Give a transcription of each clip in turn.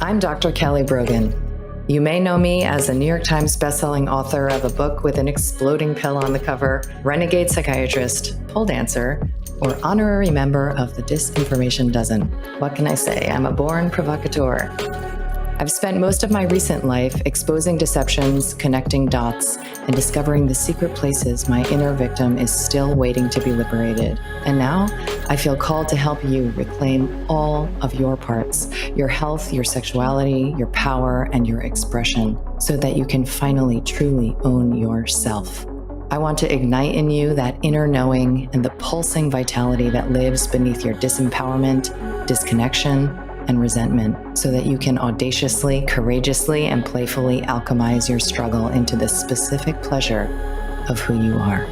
I'm Dr. Kelly Brogan. You may know me as a New York Times bestselling author of a book with an exploding pill on the cover, renegade psychiatrist, pole dancer, or honorary member of the Disinformation Dozen. What can I say? I'm a born provocateur. I've spent most of my recent life exposing deceptions, connecting dots, and discovering the secret places my inner victim is still waiting to be liberated. And now I feel called to help you reclaim all of your parts, your health, your sexuality, your power, and your expression, so that you can finally truly own yourself. I want to ignite in you that inner knowing and the pulsing vitality that lives beneath your disempowerment, disconnection, and resentment, so that you can audaciously, courageously, and playfully alchemize your struggle into the specific pleasure of who you are.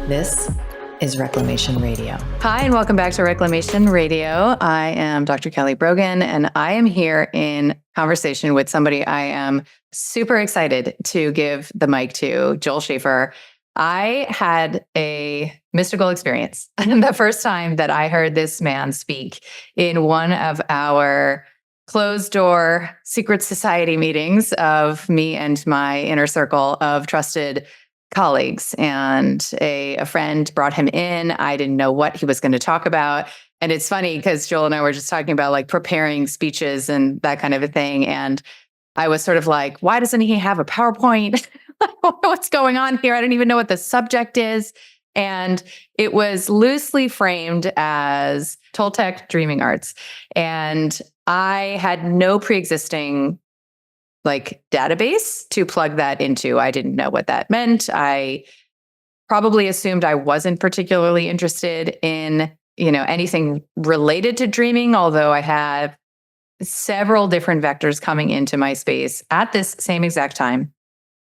This is Reclamation Radio. Hi, and welcome back to Reclamation Radio. I am Dr. Kelly Brogan, and I am here in conversation with somebody I am super excited to give the mic to, Joel Schafer. I had a mystical experience the first time that I heard this man speak in one of our closed door secret society meetings of me and my inner circle of trusted colleagues. And a friend brought him in. I didn't know what he was going to talk about. And it's funny because Joel and I were just talking about like preparing speeches and that kind of a thing. And I was sort of like, why doesn't he have a PowerPoint? What's going on here? I don't even know what the subject is. And it was loosely framed as Toltec dreaming arts. And I had no pre-existing like database to plug that into. I didn't know what that meant. I probably assumed I wasn't particularly interested in, anything related to dreaming, although I have several different vectors coming into my space at this same exact time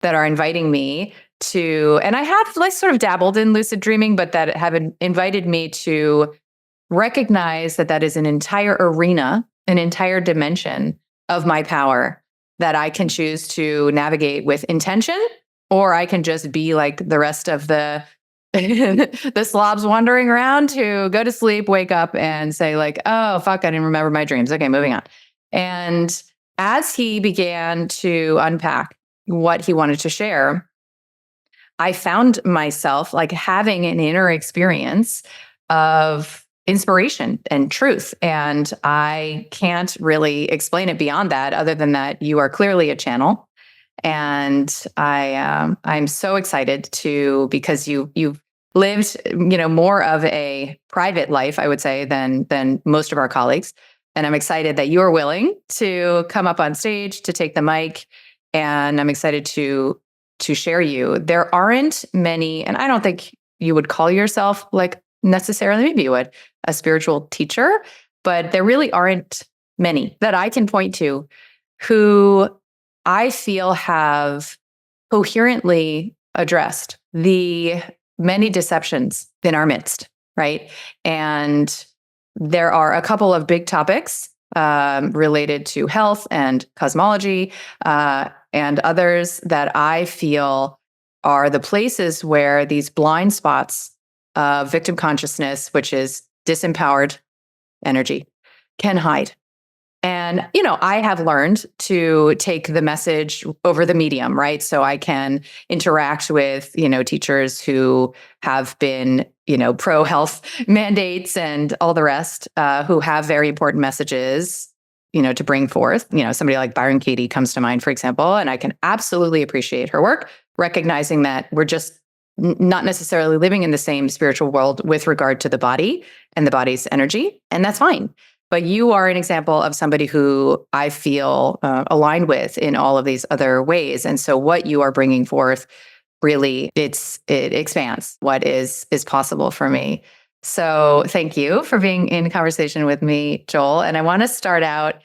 that are inviting me to, and I have like sort of dabbled in lucid dreaming, but that have invited me to recognize that that is an entire arena, an entire dimension of my power that I can choose to navigate with intention, or I can just be like the rest of the the slobs wandering around who go to sleep, wake up and say like, oh, fuck, I didn't remember my dreams. Okay, moving on. And as he began to unpack what he wanted to share, I found myself like having an inner experience of inspiration and truth. And I can't really explain it beyond that, other than that you are clearly a channel. And I'm so excited because you've lived, more of a private life, I would say, than most of our colleagues. And I'm excited that you're willing to come up on stage, to take the mic. And I'm excited to share you. There aren't many, and I don't think you would call yourself like necessarily, maybe you would, a spiritual teacher, but there really aren't many that I can point to who I feel have coherently addressed the many deceptions in our midst, right? And there are a couple of big topics related to health and cosmology, and others that I feel are the places where these blind spots of victim consciousness, which is disempowered energy, can hide. And, I have learned to take the message over the medium, right? So I can interact with, teachers who have been, pro-health mandates and all the rest, who have very important messages, to bring forth. Somebody like Byron Katie comes to mind, for example, and I can absolutely appreciate her work, recognizing that we're just not necessarily living in the same spiritual world with regard to the body and the body's energy, and that's fine. But you are an example of somebody who I feel aligned with in all of these other ways. And so what you are bringing forth, really, it expands what is possible for me. So thank you for being in conversation with me, Joel. And I want to start out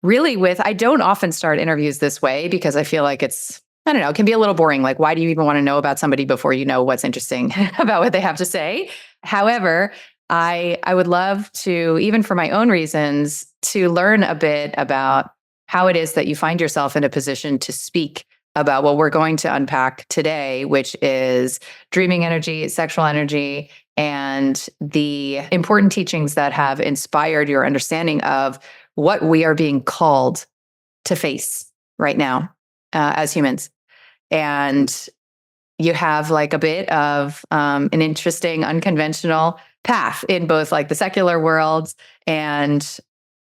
really with, I don't often start interviews this way because I feel like it can be a little boring. Like, why do you even want to know about somebody before you know what's interesting about what they have to say? However, I would love to, even for my own reasons, to learn a bit about how it is that you find yourself in a position to speak about what we're going to unpack today, which is dreaming energy, sexual energy, and the important teachings that have inspired your understanding of what we are being called to face right now as humans. And you have like a bit of an interesting, unconventional path in both like the secular worlds and,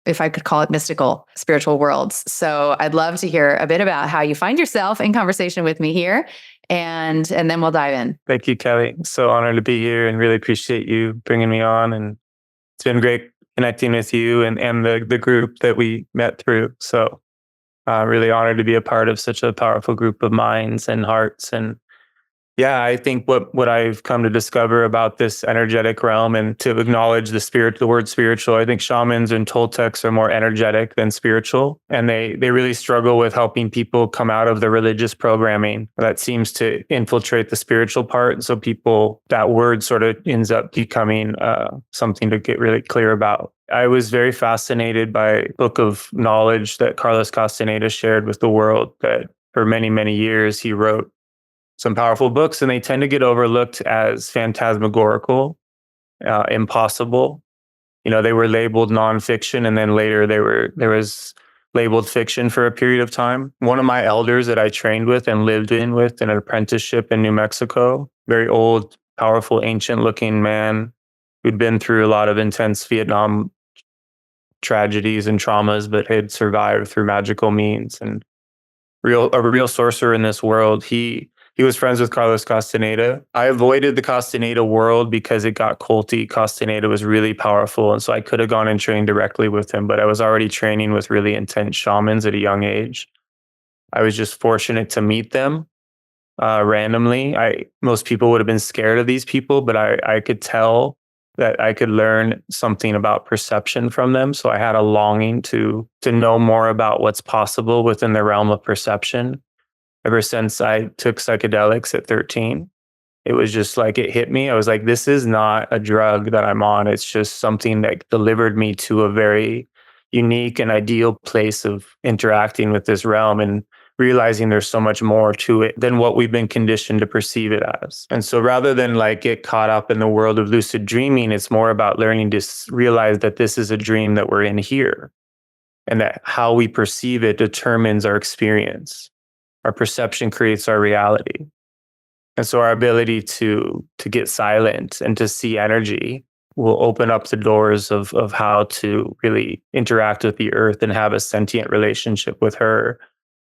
if I could call it, mystical, spiritual worlds. So I'd love to hear a bit about how you find yourself in conversation with me here, and then we'll dive in. Thank you, Kelly. So honored to be here and really appreciate you bringing me on. And it's been great connecting with you and the group that we met through. So really honored to be a part of such a powerful group of minds and hearts. And yeah, I think what I've come to discover about this energetic realm, and to acknowledge the word spiritual, I think shamans and Toltecs are more energetic than spiritual. And they really struggle with helping people come out of the religious programming that seems to infiltrate the spiritual part. And so that word sort of ends up becoming something to get really clear about. I was very fascinated by a book of knowledge that Carlos Castaneda shared with the world, that for many, many years he wrote some powerful books, and they tend to get overlooked as phantasmagorical, impossible. They were labeled nonfiction, and then later there was labeled fiction for a period of time. One of my elders that I trained with and lived with an apprenticeship in New Mexico, very old, powerful, ancient-looking man who'd been through a lot of intense Vietnam tragedies and traumas, but had survived through magical means, and a real sorcerer in this world. He was friends with Carlos Castaneda. I avoided the Castaneda world because it got culty. Castaneda was really powerful, and so I could have gone and trained directly with him, but I was already training with really intense shamans at a young age. I was just fortunate to meet them randomly. Most people would have been scared of these people, but I could tell that I could learn something about perception from them. So I had a longing to know more about what's possible within the realm of perception. Ever since I took psychedelics at 13, it was just like it hit me. I was like, this is not a drug that I'm on. It's just something that delivered me to a very unique and ideal place of interacting with this realm and realizing there's so much more to it than what we've been conditioned to perceive it as. And so rather than like get caught up in the world of lucid dreaming, it's more about learning to realize that this is a dream that we're in here, and that how we perceive it determines our experience. Our perception creates our reality. And so our ability to get silent and to see energy will open up the doors of how to really interact with the earth and have a sentient relationship with her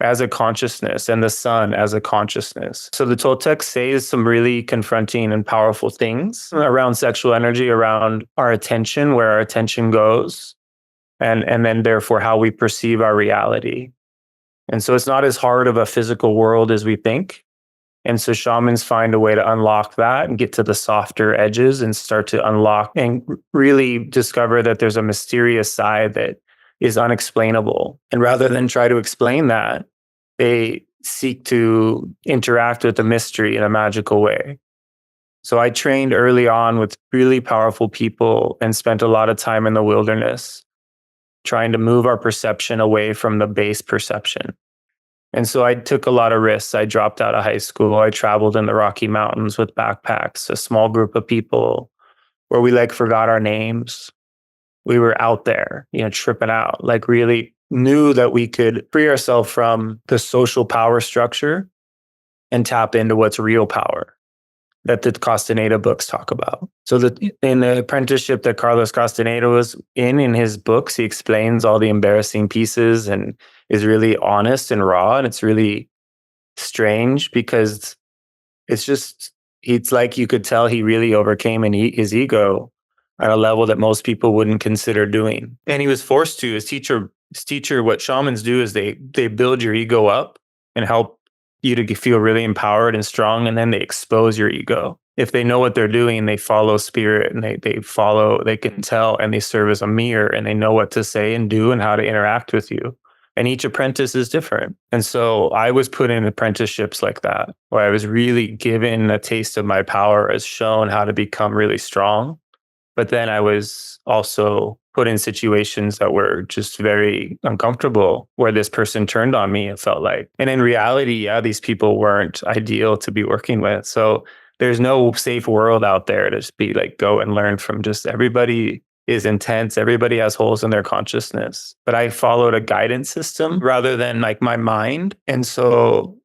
as a consciousness, and the sun as a consciousness. So the Toltec says some really confronting and powerful things around sexual energy, around our attention, where our attention goes, and then therefore how we perceive our reality. And so it's not as hard of a physical world as we think. And so shamans find a way to unlock that and get to the softer edges and start to unlock and really discover that there's a mysterious side that is unexplainable. And rather than try to explain that, they seek to interact with the mystery in a magical way. So I trained early on with really powerful people and spent a lot of time in the wilderness, trying to move our perception away from the base perception. And so I took a lot of risks. I dropped out of high school. I traveled in the Rocky Mountains with backpacks, a small group of people where we forgot our names. We were out there, tripping out, really knew that we could free ourselves from the social power structure and tap into what's real power that the Castaneda books talk about. So in the apprenticeship that Carlos Castaneda was in his books, he explains all the embarrassing pieces and is really honest and raw. And it's really strange because it's like you could tell he really overcame his ego at a level that most people wouldn't consider doing. And he was forced to. His teacher, what shamans do is they build your ego up and help you to feel really empowered and strong, and then they expose your ego. If they know what they're doing, they follow spirit, and they can tell, and they serve as a mirror, and they know what to say and do and how to interact with you. And each apprentice is different. And so I was put in apprenticeships like that, where I was really given a taste of my power, as shown how to become really strong. But then I was also put in situations that were just very uncomfortable, where this person turned on me, it felt like. And in reality, these people weren't ideal to be working with. So there's no safe world out there to just be go and learn from. Just everybody is intense. Everybody has holes in their consciousness, but I followed a guidance system rather than like my mind. And so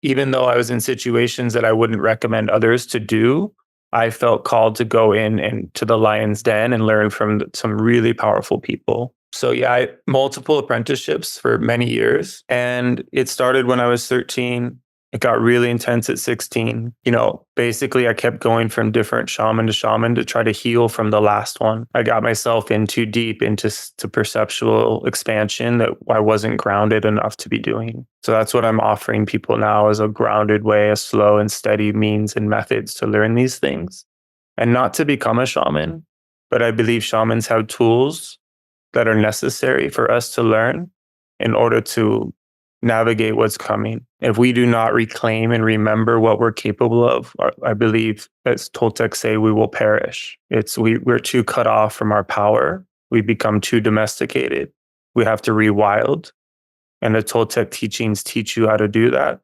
even though I was in situations that I wouldn't recommend others to do, I felt called to go in and to the lion's den and learn from some really powerful people. So yeah, I multiple apprenticeships for many years. And it started when I was 13. It got really intense at 16. Basically I kept going from different shaman to try to heal from the last one. I got myself in too deep into perceptual expansion that I wasn't grounded enough to be doing. So that's what I'm offering people now, as a grounded way, a slow and steady means and methods to learn these things. And not to become a shaman, but I believe shamans have tools that are necessary for us to learn in order to navigate what's coming. If we do not reclaim and remember what we're capable of, I believe, as Toltec say, we will perish. We're too cut off from our power. We become too domesticated. We have to rewild. And the Toltec teachings teach you how to do that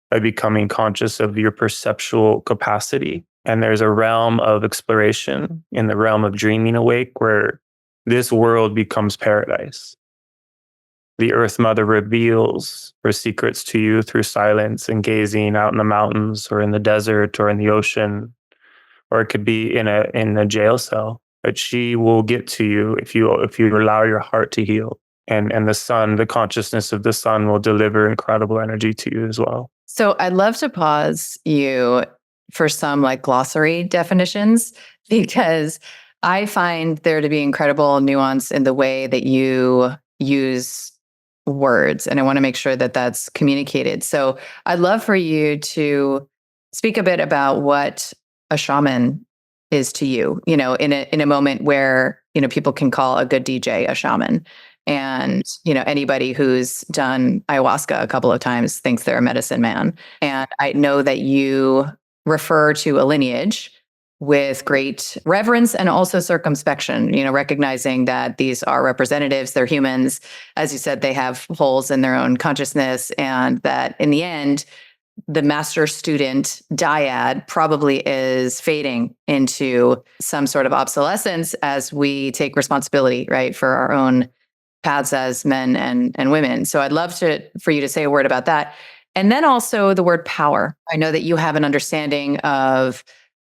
by becoming conscious of your perceptual capacity. And there's a realm of exploration in the realm of dreaming awake where this world becomes paradise. The Earth Mother reveals her secrets to you through silence and gazing out in the mountains or in the desert or in the ocean, or it could be in a jail cell. But she will get to you if you allow your heart to heal. And the sun, the consciousness of the sun, will deliver incredible energy to you as well. So I'd love to pause you for some like glossary definitions, because I find there to be incredible nuance in the way that you use words. And I want to make sure that that's communicated. So I'd love for you to speak a bit about what a shaman is to you, in a moment where, people can call a good DJ a shaman. And, anybody who's done ayahuasca a couple of times thinks they're a medicine man. And I know that you refer to a lineage with great reverence and also circumspection, recognizing that these are representatives, they're humans. As you said, they have holes in their own consciousness, and that in the end, the master-student dyad probably is fading into some sort of obsolescence as we take responsibility, right, for our own paths as men and women. So I'd love for you to say a word about that. And then also the word power. I know that you have an understanding of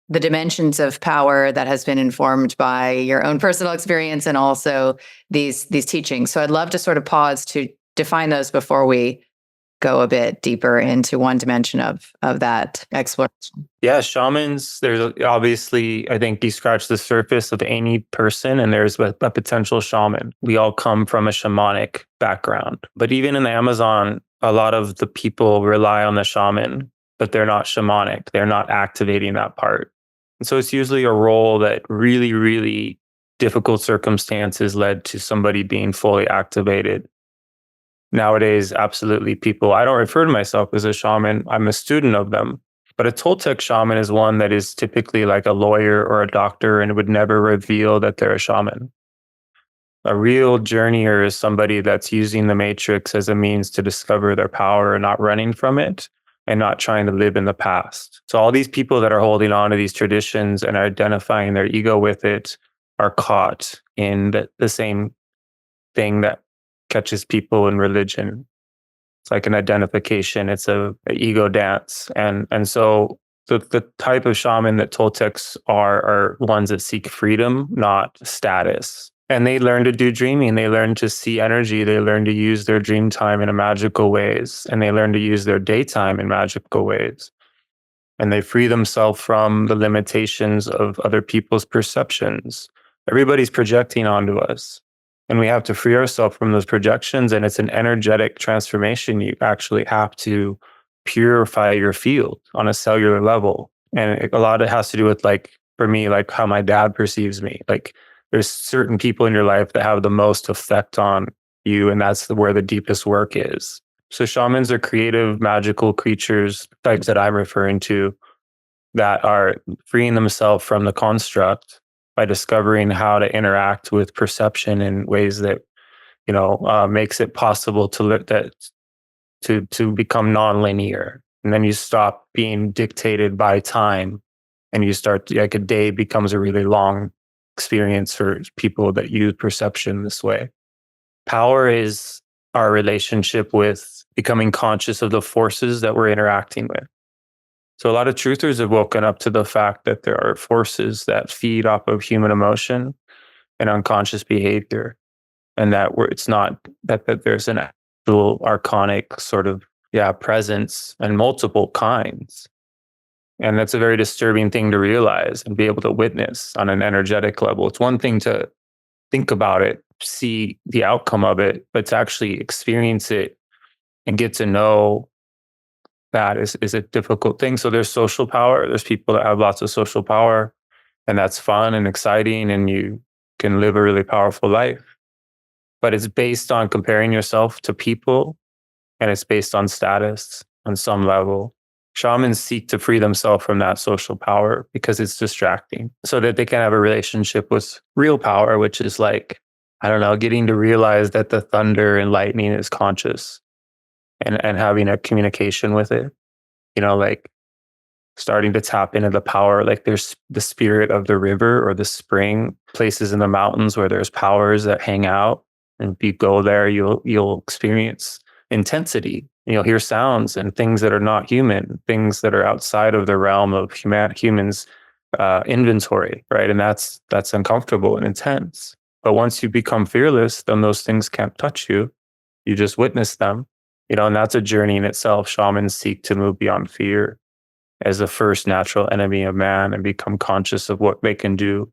the dimensions of power that has been informed by your own personal experience and also these teachings. So I'd love to sort of pause to define those before we go a bit deeper into one dimension of that exploration. Yeah, shamans, there's obviously, I think you scratch the surface of any person and there's a potential shaman. We all come from a shamanic background. But even in the Amazon, a lot of the people rely on the shaman, but they're not shamanic. They're not activating that part. And so it's usually a role that really, really difficult circumstances led to somebody being fully activated. Nowadays, absolutely, I don't refer to myself as a shaman. I'm a student of them. But a Toltec shaman is one that is typically like a lawyer or a doctor and would never reveal that they're a shaman. A real journeyer is somebody that's using the matrix as a means to discover their power and not running from it and not trying to live in the past. So all these people that are holding on to these traditions and are identifying their ego with it are caught in the same thing that catches people in religion. It's like an identification. It's a ego dance. And so the type of shaman that Toltecs are ones that seek freedom, not status. And they learn to do dreaming. They learn to see energy. They learn to use their dream time in magical ways. And they learn to use their daytime in magical ways. And they free themselves from the limitations of other people's perceptions. Everybody's projecting onto us. And we have to free ourselves from those projections. And it's an energetic transformation. You actually have to purify your field on a cellular level. And a lot of it has to do with, like, for me, like how my dad perceives me. Like, there's certain people in your life that have the most effect on you, and that's where the deepest work is. So shamans are creative, magical creatures, types that I'm referring to, that are freeing themselves from the construct by discovering how to interact with perception in ways that, makes it possible to become nonlinear. And then you stop being dictated by time, and you start, like, a day becomes a really long experience for people that use perception this way. Power is our relationship with becoming conscious of the forces that we're interacting with. So a lot of truthers have woken up to the fact that there are forces that feed off of human emotion and unconscious behavior, and that it's not that there's an actual archonic sort of presence and multiple kinds. And that's a very disturbing thing to realize and be able to witness on an energetic level. It's one thing to think about it, see the outcome of it, but to actually experience it and get to know that is a difficult thing. So there's social power. There's people that have lots of social power, and that's fun and exciting, and you can live a really powerful life. But it's based on comparing yourself to people, and it's based on status on some level. Shamans seek to free themselves from that social power because it's distracting, so that they can have a relationship with real power, which is like, I don't know, getting to realize that the thunder and lightning is conscious, and having a communication with it, like starting to tap into the power. Like there's the spirit of the river or the spring, places in the mountains where there's powers that hang out. And if you go there, you'll experience intensity. You'll hear sounds and things that are not human, things that are outside of the realm of humans' inventory, right? And that's uncomfortable and intense. But once you become fearless, then those things can't touch you. You just witness them, and that's a journey in itself. Shamans seek to move beyond fear as the first natural enemy of man and become conscious of what they can do.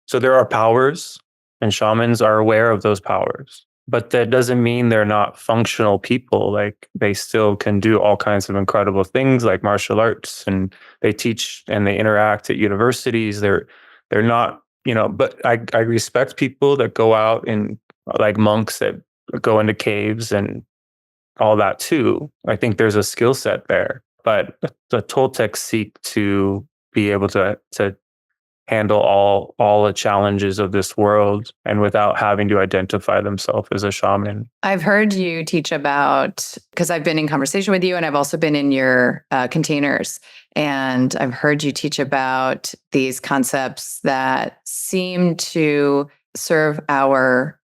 So there are powers, and shamans are aware of those powers. But that doesn't mean they're not functional people. Like they still can do all kinds of incredible things like martial arts, and they teach and they interact at universities. They're not, but I respect people that go out and like monks that go into caves and all that too. I think there's a skill set there, but the Toltec seek to be able to handle all the challenges of this world and without having to identify themselves as a shaman. I've heard you teach about, because I've been in conversation with you and I've also been in your containers, and I've heard you teach about these concepts that seem to serve our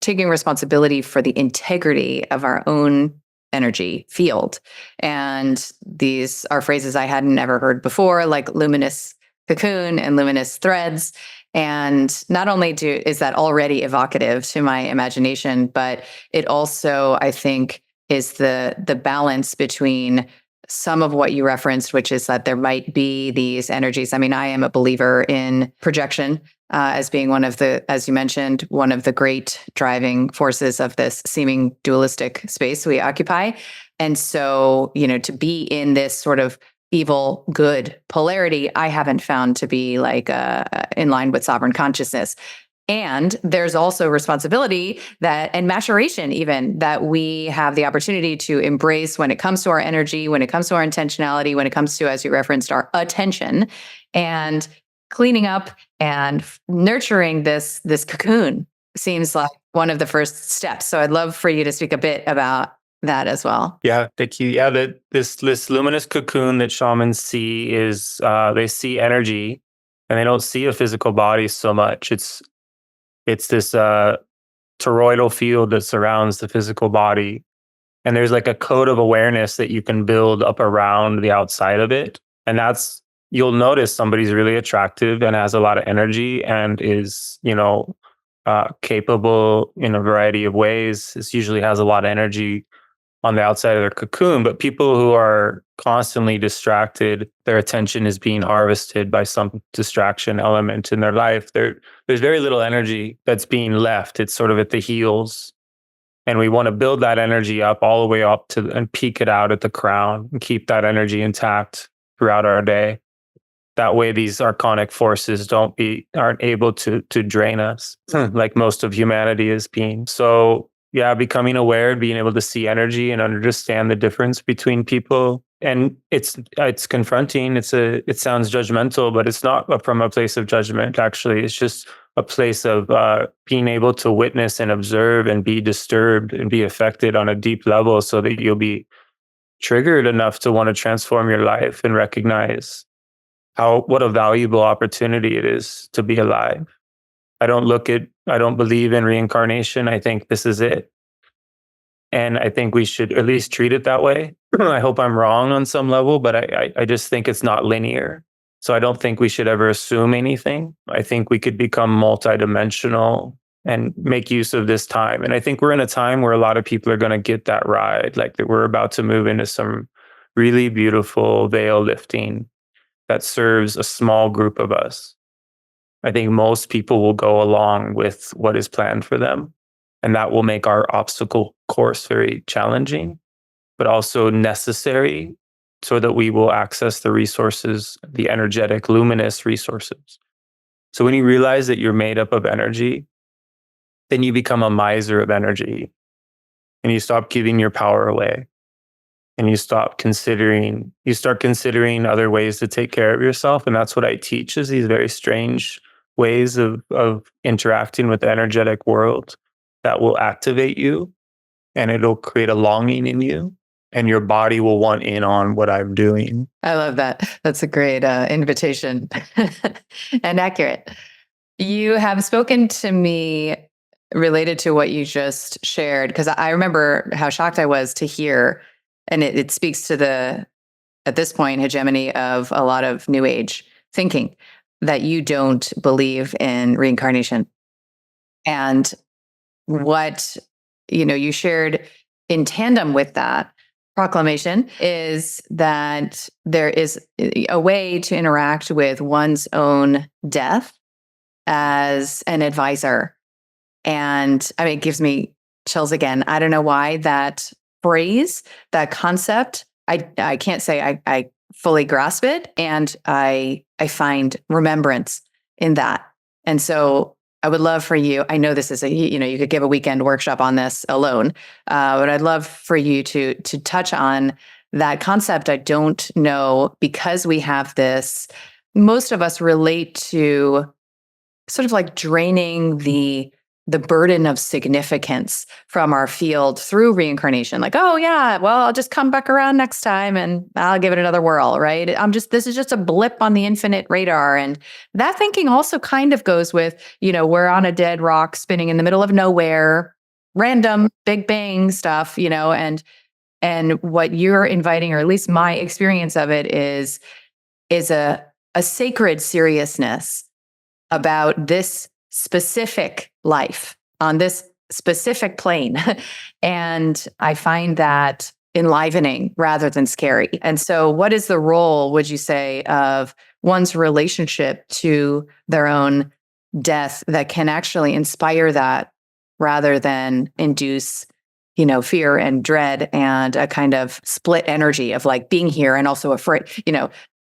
taking responsibility for the integrity of our own energy field. And these are phrases I hadn't ever heard before, like luminous cocoon and luminous threads. And not only is that already evocative to my imagination, but it also, I think, is the balance between some of what you referenced, which is that there might be these energies. I mean, I am a believer in projection as being one of the, as you mentioned, one of the great driving forces of this seeming dualistic space we occupy. And so, to be in this sort of evil good polarity, I haven't found to be like in line with sovereign consciousness. And there's also responsibility and maturation even that we have the opportunity to embrace when it comes to our energy, when it comes to our intentionality, when it comes to, as you referenced, our attention, and cleaning up and nurturing this cocoon seems like one of the first steps. So I'd love for you to speak a bit about that as well. Yeah, thank you. Yeah, this luminous cocoon that shamans see is they see energy, and they don't see a physical body so much. It's this toroidal field that surrounds the physical body, and there's like a code of awareness that you can build up around the outside of it, and you'll notice somebody's really attractive and has a lot of energy and is capable in a variety of ways. This usually has a lot of energy on the outside of their cocoon, but people who are constantly distracted, their attention is being harvested by some distraction element in their life. There's very little energy that's being left. It's sort of at the heels. And we want to build that energy up all the way up to and peak it out at the crown and keep that energy intact throughout our day. That way, these archonic forces aren't able to drain us like most of humanity is being. So yeah, becoming aware, being able to see energy and understand the difference between people. And it's confronting. It sounds judgmental, but it's not from a place of judgment. Actually, it's just a place of being able to witness and observe and be disturbed and be affected on a deep level, so that you'll be triggered enough to want to transform your life and recognize what a valuable opportunity it is to be alive. I don't believe in reincarnation. I think this is it. And I think we should at least treat it that way. I hope I'm wrong on some level, but I just think it's not linear. So I don't think we should ever assume anything. I think we could become multidimensional and make use of this time. And I think we're in a time where a lot of people are going to get that ride, like that we're about to move into some really beautiful veil lifting that serves a small group of us. I think most people will go along with what is planned for them. And that will make our obstacle course very challenging, but also necessary so that we will access the resources, the energetic, luminous resources. So when you realize that you're made up of energy, then you become a miser of energy and you stop giving your power away. And you start considering other ways to take care of yourself. And that's what I teach, is these very strange ways of interacting with the energetic world that will activate you, and it'll create a longing in you, and your body will want in on what I'm doing. I love that. That's a great invitation and accurate. You have spoken to me related to what you just shared, because I remember how shocked I was to hear, and it speaks to at this point, hegemony of a lot of New Age thinking, that you don't believe in reincarnation. And what you shared in tandem with that proclamation is that there is a way to interact with one's own death as an advisor. And I mean, it gives me chills again. I don't know why that phrase, that concept, I can't say I fully grasp it. And I find remembrance in that. And so I would love for you, I know this is you could give a weekend workshop on this alone, but I'd love for you to touch on that concept. I don't know, because we have this, most of us relate to sort of like draining the burden of significance from our field through reincarnation. Like, oh yeah, well, I'll just come back around next time and I'll give it another whirl, right? This is just a blip on the infinite radar. And that thinking also kind of goes with, we're on a dead rock spinning in the middle of nowhere, random Big Bang stuff, and what you're inviting, or at least my experience of it is a sacred seriousness about this specific life on this specific plane. And I find that enlivening rather than scary. And so what is the role, would you say, of one's relationship to their own death that can actually inspire that rather than induce, fear and dread and a kind of split energy of like being here and also afraid,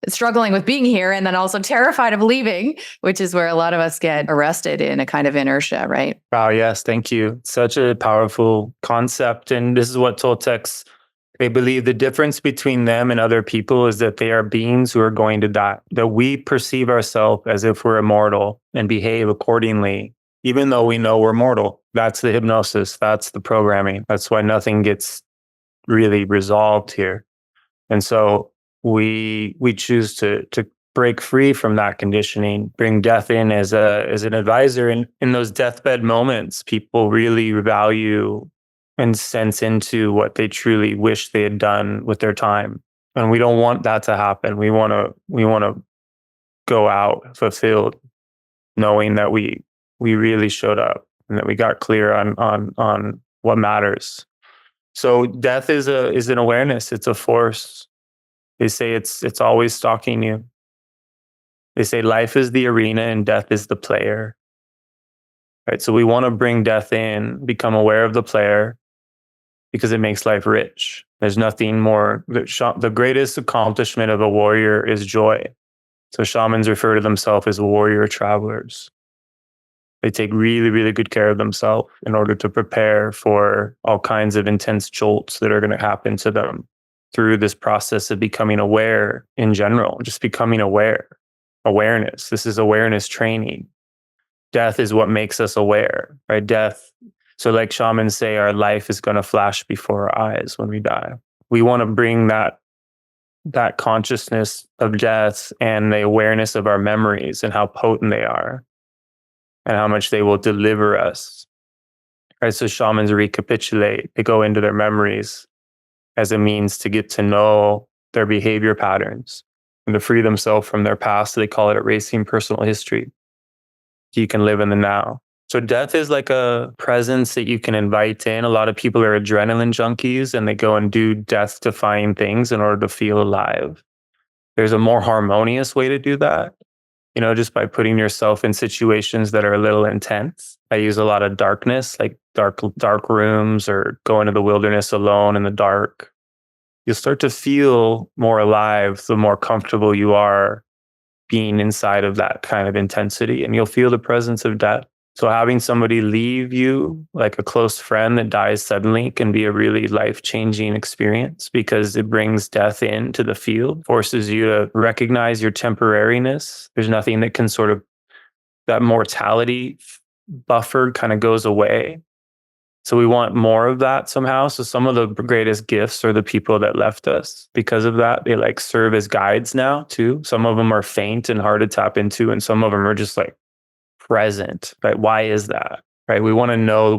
struggling with being here and then also terrified of leaving, which is where a lot of us get arrested in a kind of inertia, right? Wow, yes, thank you. Such a powerful concept. And this is what Toltecs, they believe the difference between them and other people is that they are beings who are going to die, that we perceive ourselves as if we're immortal and behave accordingly, even though we know we're mortal. That's the hypnosis. That's the programming. That's why nothing gets really resolved here. And so we choose to break free from that conditioning, bring death in as an advisor. And in those deathbed moments, people really value and sense into what they truly wish they had done with their time. And we don't want that to happen. We want to go out fulfilled, knowing that we really showed up and that we got clear on what matters. So death is an awareness. It's a force. They say it's always stalking you. They say life is the arena and death is the player. Right? So we want to bring death in, become aware of the player, because it makes life rich. There's nothing more. The greatest accomplishment of a warrior is joy. So shamans refer to themselves as warrior travelers. They take really, really good care of themselves in order to prepare for all kinds of intense jolts that are going to happen to them through this process of becoming aware in general, just becoming aware. Awareness. This is awareness training. Death is what makes us aware, right? Death. So like shamans say, our life is going to flash before our eyes when we die. We want to bring that that consciousness of death and the awareness of our memories and how potent they are and how much they will deliver us. Right? So shamans recapitulate, they go into their memories as a means to get to know their behavior patterns and to free themselves from their past. They call it erasing personal history. You can live in the now. So death is like a presence that you can invite in. A lot of people are adrenaline junkies and they go and do death-defying things in order to feel alive. There's a more harmonious way to do that, just by putting yourself in situations that are a little intense. I use a lot of darkness, like dark rooms, or go into the wilderness alone in the dark. You'll start to feel more alive the more comfortable you are being inside of that kind of intensity, and you'll feel the presence of death. So having somebody leave you, like a close friend that dies suddenly, can be a really life-changing experience because it brings death into the field, forces you to recognize your temporariness. There's nothing that can that mortality buffer kind of goes away. So we want more of that somehow. So some of the greatest gifts are the people that left us. Because of that, they like serve as guides now too. Some of them are faint and hard to tap into, and some of them are just like present. Right? Why is that? Right? We want to know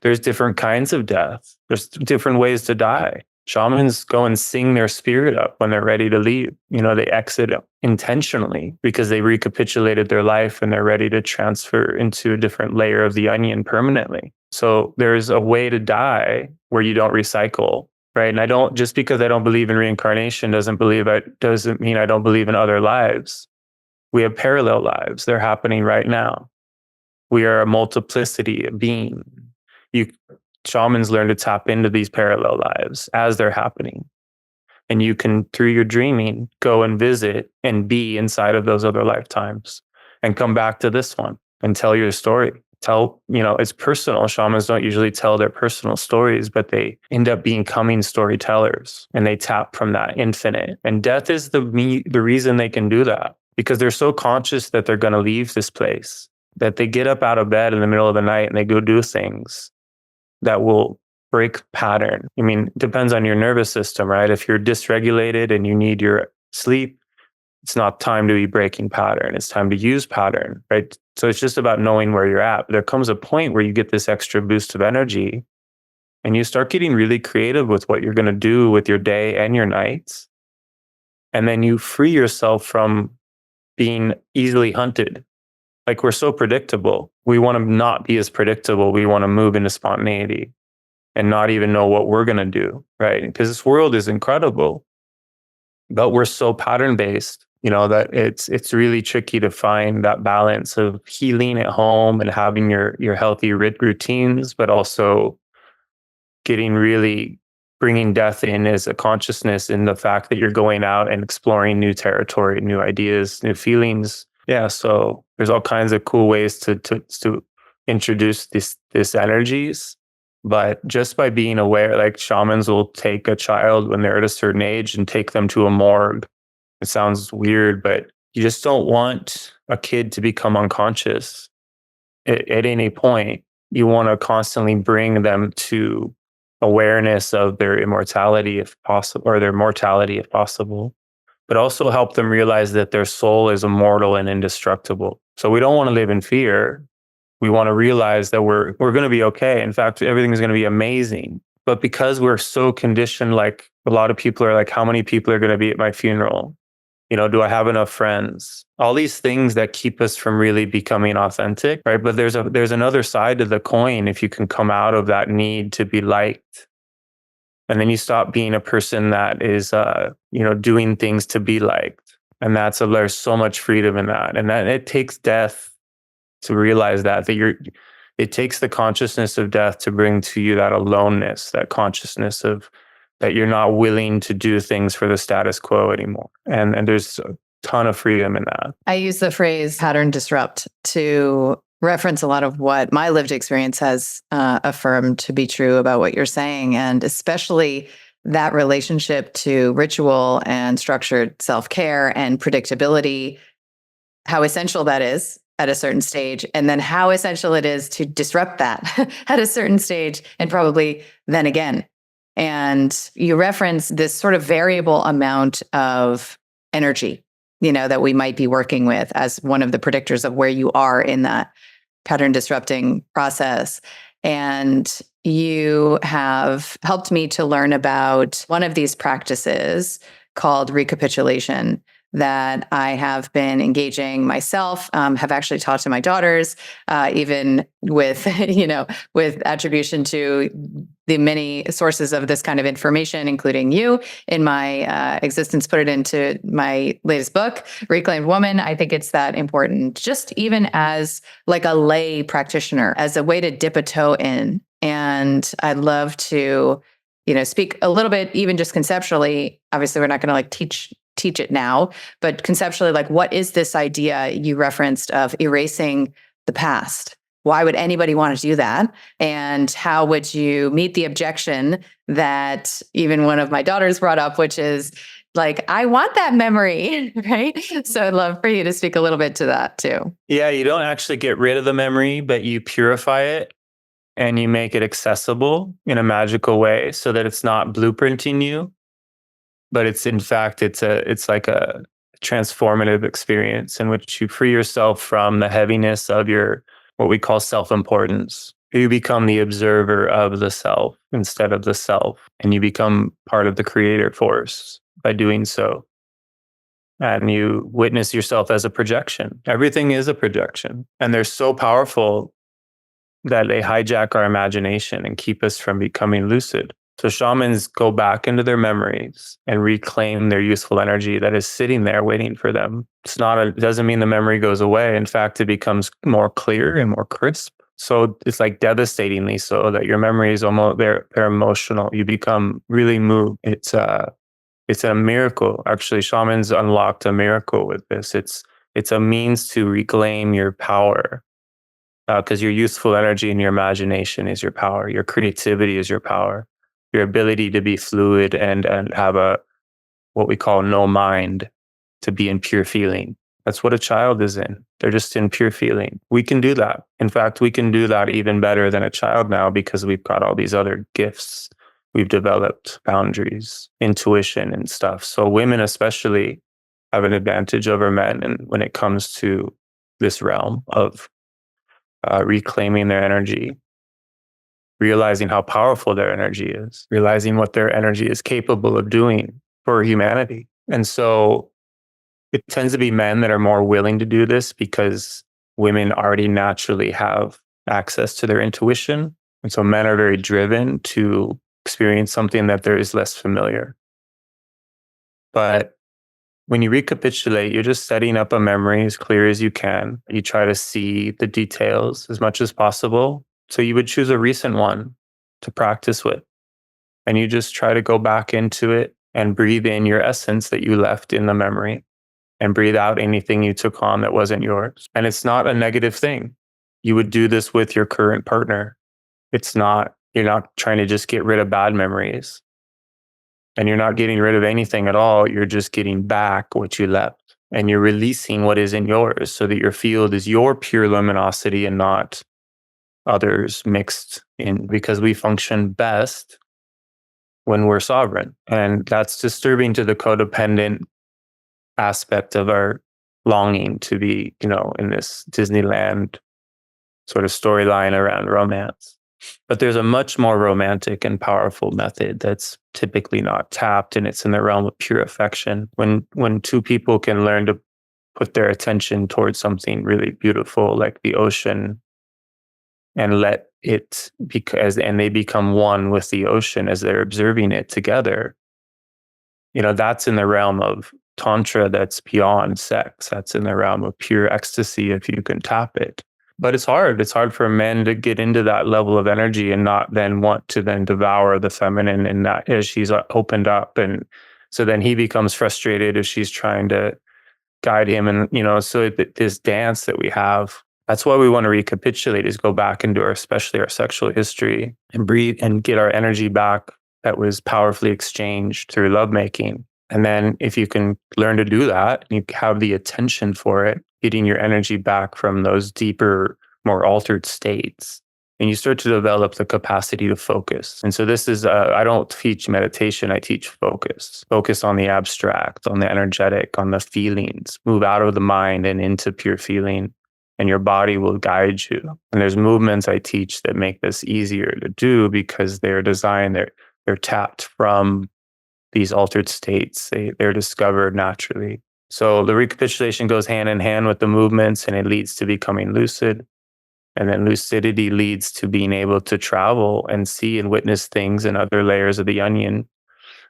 there's different kinds of death. There's different ways to die. Shamans go and sing their spirit up when they're ready to leave. They exit intentionally because they recapitulated their life and they're ready to transfer into a different layer of the onion permanently. So there's a way to die where you don't recycle, right? And just because I don't believe in reincarnation doesn't mean I don't believe in other lives. We have parallel lives. They're happening right now. We are a multiplicity of being. Shamans learn to tap into these parallel lives as they're happening. And you can, through your dreaming, go and visit and be inside of those other lifetimes and come back to this one and tell your story. It's personal. Shamans don't usually tell their personal stories, but they end up becoming storytellers, and they tap from that infinite. And death is the reason they can do that, because they're so conscious that they're going to leave this place, that they get up out of bed in the middle of the night and they go do things that will break pattern. It depends on your nervous system, right? If you're dysregulated and you need your sleep, it's not time to be breaking pattern. It's time to use pattern, right? So it's just about knowing where you're at. There comes a point where you get this extra boost of energy and you start getting really creative with what you're going to do with your day and your nights. And then you free yourself from being easily hunted. Like, we're so predictable. We want to not be as predictable. We want to move into spontaneity and not even know what we're going to do, right? Because this world is incredible, but we're so pattern-based, that it's really tricky to find that balance of healing at home and having your healthy routines, but also bringing death in as a consciousnness in the fact that you're going out and exploring new territory, new ideas, new feelings. Yeah, so there's all kinds of cool ways to introduce this energies. But just by being aware, like shamans will take a child when they're at a certain age and take them to a morgue. It sounds weird, but you just don't want a kid to become unconscious at any point. You want to constantly bring them to awareness of their immortality if possible, or their mortality if possible, but also help them realize that their soul is immortal and indestructible. So we don't want to live in fear. We want to realize that we're going to be okay. In fact, everything's going to be amazing. But because we're so conditioned, like a lot of people are like, how many people are going to be at my funeral? Do I have enough friends? All these things that keep us from really becoming authentic, right? But there's another side to the coin. If you can come out of that need to be liked, and then you stop being a person that is, doing things to be liked. And there's so much freedom in that. And that it takes death to realize that it takes the consciousness of death to bring to you that aloneness, that consciousness of that you're not willing to do things for the status quo anymore. And there's a ton of freedom in that. I use the phrase pattern disrupt to reference a lot of what my lived experience has affirmed to be true about what you're saying, and especially that relationship to ritual and structured self-care and predictability, how essential that is at a certain stage, and then how essential it is to disrupt that at a certain stage, and probably then again. And you reference this sort of variable amount of energy, that we might be working with as one of the predictors of where you are in that pattern disrupting process. And you have helped me to learn about one of these practices called recapitulation that I have been engaging myself, have actually taught to my daughters, even with, with attribution to the many sources of this kind of information, including you in my existence, put it into my latest book, Reclaimed Woman. I think it's that important, just even as like a lay practitioner, as a way to dip a toe in. And I'd love to, speak a little bit, even just conceptually. Obviously, we're not going to like teach it now, but conceptually, like, what is this idea you referenced of erasing the past? Why would anybody want to do that? And how would you meet the objection that even one of my daughters brought up, which is like, I want that memory, right? So I'd love for you to speak a little bit to that too. Yeah, you don't actually get rid of the memory, but you purify it and you make it accessible in a magical way so that it's not blueprinting you, but it's in fact, it's like a transformative experience in which you free yourself from the heaviness of your, what we call self-importance. You become the observer of the self instead of the self, and you become part of the creator force by doing so. And you witness yourself as a projection. Everything is a projection, and they're so powerful that they hijack our imagination and keep us from becoming lucid. So shamans go back into their memories and reclaim their useful energy that is sitting there waiting for them. It doesn't mean the memory goes away. In fact, it becomes more clear and more crisp. So it's like devastatingly so that your memory is almost, they're emotional. You become really moved. It's a miracle. Actually, shamans unlocked a miracle with this. It's a means to reclaim your power. Because your useful energy and your imagination is your power. Your creativity is your power. Your ability to be fluid and have what we call no mind, to be in pure feeling. That's what a child is in. They're just in pure feeling. We can do that. In fact, we can do that even better than a child now because we've got all these other gifts. We've developed boundaries, intuition and stuff. So women especially have an advantage over men and when it comes to this realm of reclaiming their energy, realizing how powerful their energy is, realizing what their energy is capable of doing for humanity. And so it tends to be men that are more willing to do this because women already naturally have access to their intuition. And so men are very driven to experience something that there is less familiar. But when you recapitulate, you're just setting up a memory as clear as you can. You try to see the details as much as possible. So you would choose a recent one to practice with. And you just try to go back into it and breathe in your essence that you left in the memory and breathe out anything you took on that wasn't yours. And it's not a negative thing. You would do this with your current partner. You're not trying to just get rid of bad memories. And you're not getting rid of anything at all. You're just getting back what you left. And you're releasing what isn't yours so that your field is your pure luminosity and not others mixed in, because we function best when we're sovereign. And that's disturbing to the codependent aspect of our longing to be, in this Disneyland sort of storyline around romance. But there's a much more romantic and powerful method that's typically not tapped, and it's in the realm of pure affection. When two people can learn to put their attention towards something really beautiful like the ocean and let it and they become one with the ocean as they're observing it together, that's in the realm of tantra, that's beyond sex. That's in the realm of pure ecstasy if you can tap it. But it's hard. It's hard for men to get into that level of energy and not then want to then devour the feminine and that as she's opened up. And so then he becomes frustrated if she's trying to guide him. And, so this dance that we have, that's why we want to recapitulate, is go back into especially our sexual history and breathe and get our energy back that was powerfully exchanged through lovemaking. And then if you can learn to do that, and you have the attention for it, getting your energy back from those deeper, more altered states, and you start to develop the capacity to focus. And so this is, I don't teach meditation, I teach focus. Focus on the abstract, on the energetic, on the feelings. Move out of the mind and into pure feeling, and your body will guide you. And there's movements I teach that make this easier to do because they're designed, they're tapped from these altered states. They're discovered naturally. So the recapitulation goes hand in hand with the movements, and it leads to becoming lucid. And then lucidity leads to being able to travel and see and witness things in other layers of the onion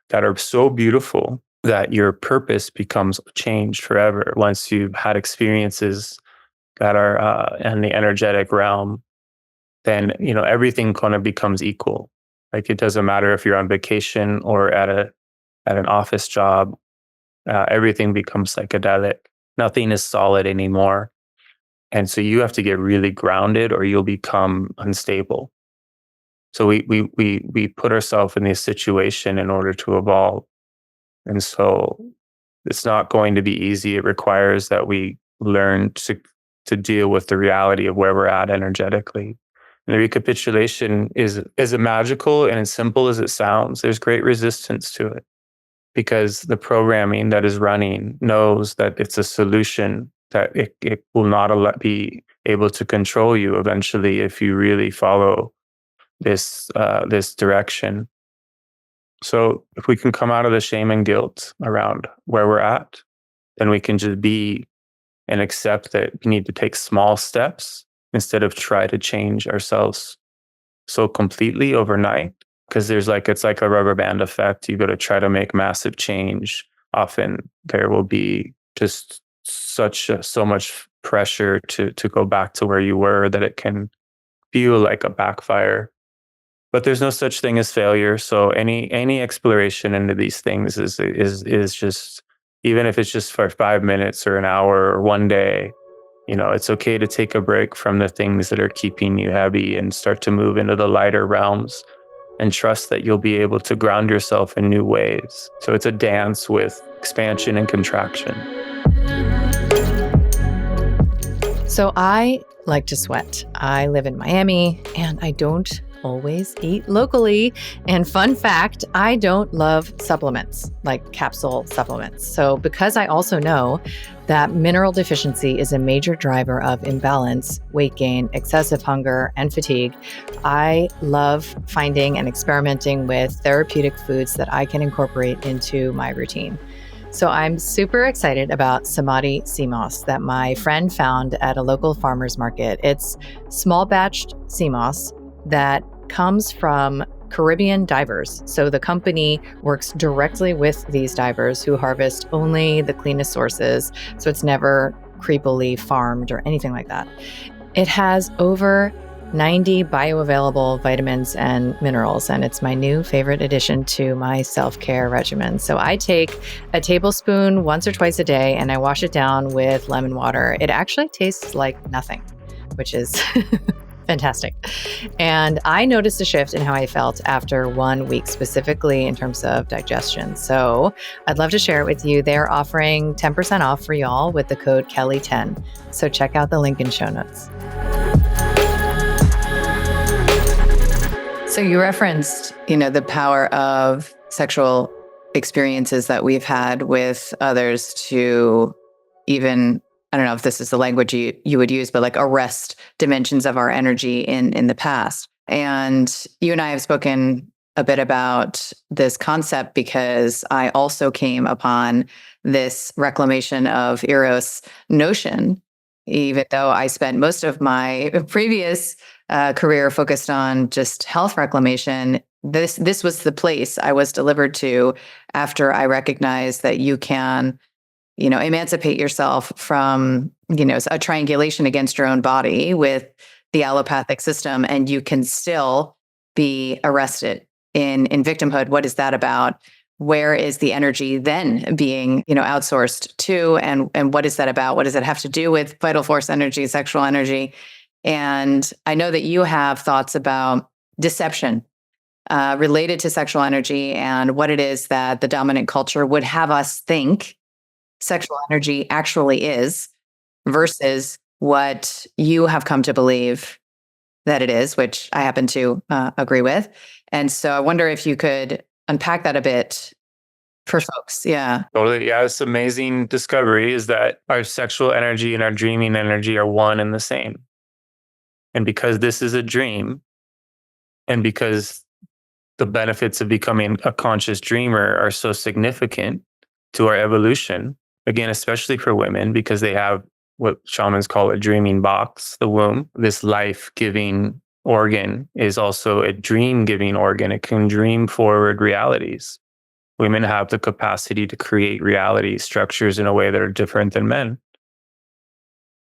that are so beautiful that your purpose becomes changed forever once you've had experiences that are in the energetic realm. Then everything kind of becomes equal. Like, it doesn't matter if you're on vacation or at an office job. Everything becomes psychedelic. Nothing is solid anymore. And so you have to get really grounded or you'll become unstable. So we put ourselves in this situation in order to evolve. And so it's not going to be easy. It requires that we learn to deal with the reality of where we're at energetically. And the recapitulation is as magical and as simple as it sounds. There's great resistance to it because the programming that is running knows that it's a solution, that it will not be able to control you eventually if you really follow this direction. So if we can come out of the shame and guilt around where we're at, then we can just be and accept that we need to take small steps instead of try to change ourselves so completely overnight. Because it's like a rubber band effect. You got to try to make massive change. Often there will be just so much pressure to go back to where you were that it can feel like a backfire. But there's no such thing as failure. So any exploration into these things is just, even if it's just for 5 minutes or an hour or one day, it's okay to take a break from the things that are keeping you heavy and start to move into the lighter realms and trust that you'll be able to ground yourself in new ways. So it's a dance with expansion and contraction. So I like to sweat. I live in Miami and I don't always eat locally. And fun fact, I don't love supplements, like capsule supplements. So because I also know that mineral deficiency is a major driver of imbalance, weight gain, excessive hunger, and fatigue, I love finding and experimenting with therapeutic foods that I can incorporate into my routine. So I'm super excited about Samadhi sea moss that my friend found at a local farmer's market. It's small batched sea moss that comes from Caribbean divers. So the company works directly with these divers who harvest only the cleanest sources. So it's never creepily farmed or anything like that. It has over 90 bioavailable vitamins and minerals, and it's my new favorite addition to my self-care regimen. So I take a tablespoon once or twice a day and I wash it down with lemon water. It actually tastes like nothing, which is fantastic. And I noticed a shift in how I felt after 1 week, specifically in terms of digestion. So I'd love to share it with you. They're offering 10% off for y'all with the code Kelly10. So check out the link in show notes. So you referenced, the power of sexual experiences that we've had with others to even, I don't know if this is the language you would use, but like arrest dimensions of our energy in the past. And you and I have spoken a bit about this concept because I also came upon this reclamation of Eros notion, even though I spent most of my previous career focused on just health reclamation. This was the place I was delivered to after I recognized that you can, emancipate yourself from, a triangulation against your own body with the allopathic system, and you can still be arrested in victimhood. What is that about? Where is the energy then being, outsourced to? And what is that about? What does it have to do with vital force energy, sexual energy? And I know that you have thoughts about deception related to sexual energy and what it is that the dominant culture would have us think sexual energy actually is versus what you have come to believe that it is, which I happen to agree with. And so I wonder if you could unpack that a bit for folks. Yeah. Totally. Yeah. This amazing discovery is that our sexual energy and our dreaming energy are one and the same. And because this is a dream, and because the benefits of becoming a conscious dreamer are so significant to our evolution, again, especially for women, because they have what shamans call a dreaming box, the womb. This life-giving organ is also a dream-giving organ. It can dream forward realities. Women have the capacity to create reality structures in a way that are different than men.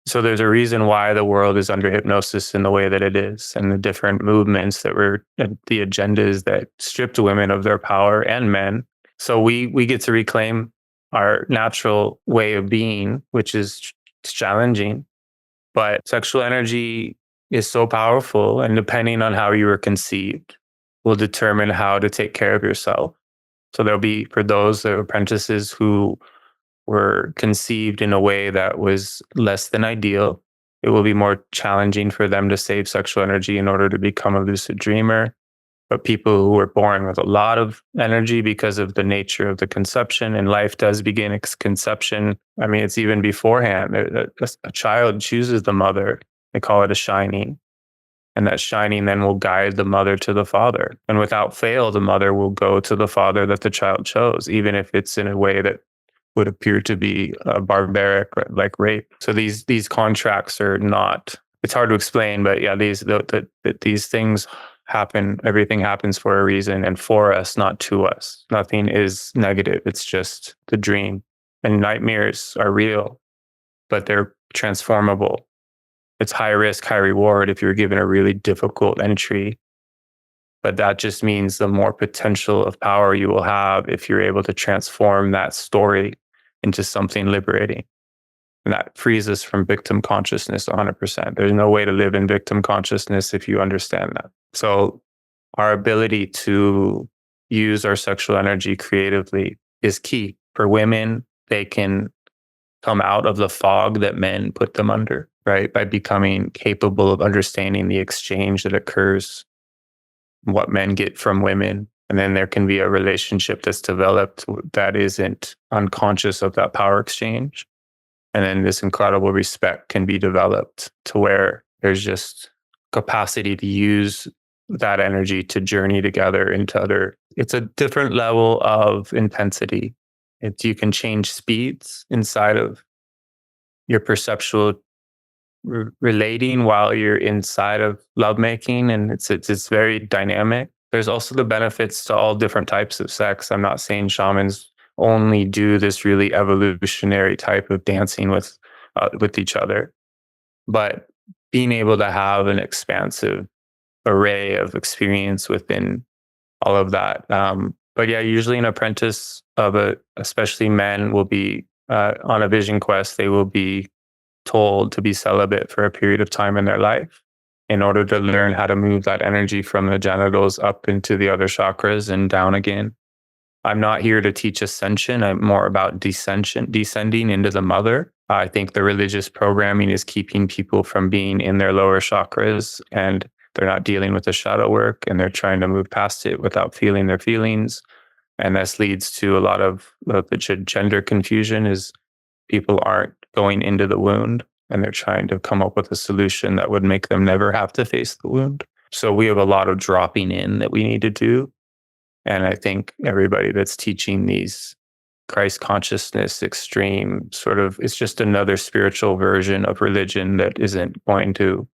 So there's a reason why the world is under hypnosis in the way that it is, and the different movements that were the agendas that stripped women of their power and men. So we get to reclaim our natural way of being, which is challenging. But sexual energy is so powerful, and depending on how you were conceived, will determine how to take care of yourself. So there'll be, for those apprentices who were conceived in a way that was less than ideal, it will be more challenging for them to save sexual energy in order to become a lucid dreamer. But people who were born with a lot of energy because of the nature of the conception, and life does begin its conception. I mean, it's even beforehand. A child chooses the mother. They call it a shining. And that shining then will guide the mother to the father. And without fail, the mother will go to the father that the child chose, even if it's in a way that would appear to be barbaric, like rape. So these contracts are not. It's hard to explain, but yeah, these things happen. Everything happens for a reason, and for us, not to us. Nothing is negative. It's just the dream. And nightmares are real, but they're transformable. It's high risk, high reward if you're given a really difficult entry. But that just means the more potential of power you will have if you're able to transform that story into something liberating. And that frees us from victim consciousness 100%. There's no way to live in victim consciousness if you understand that. So our ability to use our sexual energy creatively is key. For women, they can come out of the fog that men put them under, right? By becoming capable of understanding the exchange that occurs, what men get from women. And then there can be a relationship that's developed that isn't unconscious of that power exchange. And then this incredible respect can be developed to where there's just capacity to use that energy to journey together into it's a different level of intensity. You can change speeds inside of your perceptual relating while you're inside of lovemaking, and it's very dynamic. There's also the benefits to all different types of sex. I'm not saying shamans only do this really evolutionary type of dancing with each other, but being able to have an expansive array of experience within all of that. But yeah, usually an apprentice especially men, will be on a vision quest. They will be told to be celibate for a period of time in their life in order to learn how to move that energy from the genitals up into the other chakras and down again. I'm not here to teach ascension. I'm more about descending into the mother. I think the religious programming is keeping people from being in their lower chakras, and they're not dealing with the shadow work, and they're trying to move past it without feeling their feelings. And this leads to a lot of the gender confusion, is people aren't going into the wound, and they're trying to come up with a solution that would make them never have to face the wound. So we have a lot of dropping in that we need to do. And I think everybody that's teaching these Christ consciousness extreme it's just another spiritual version of religion that isn't going to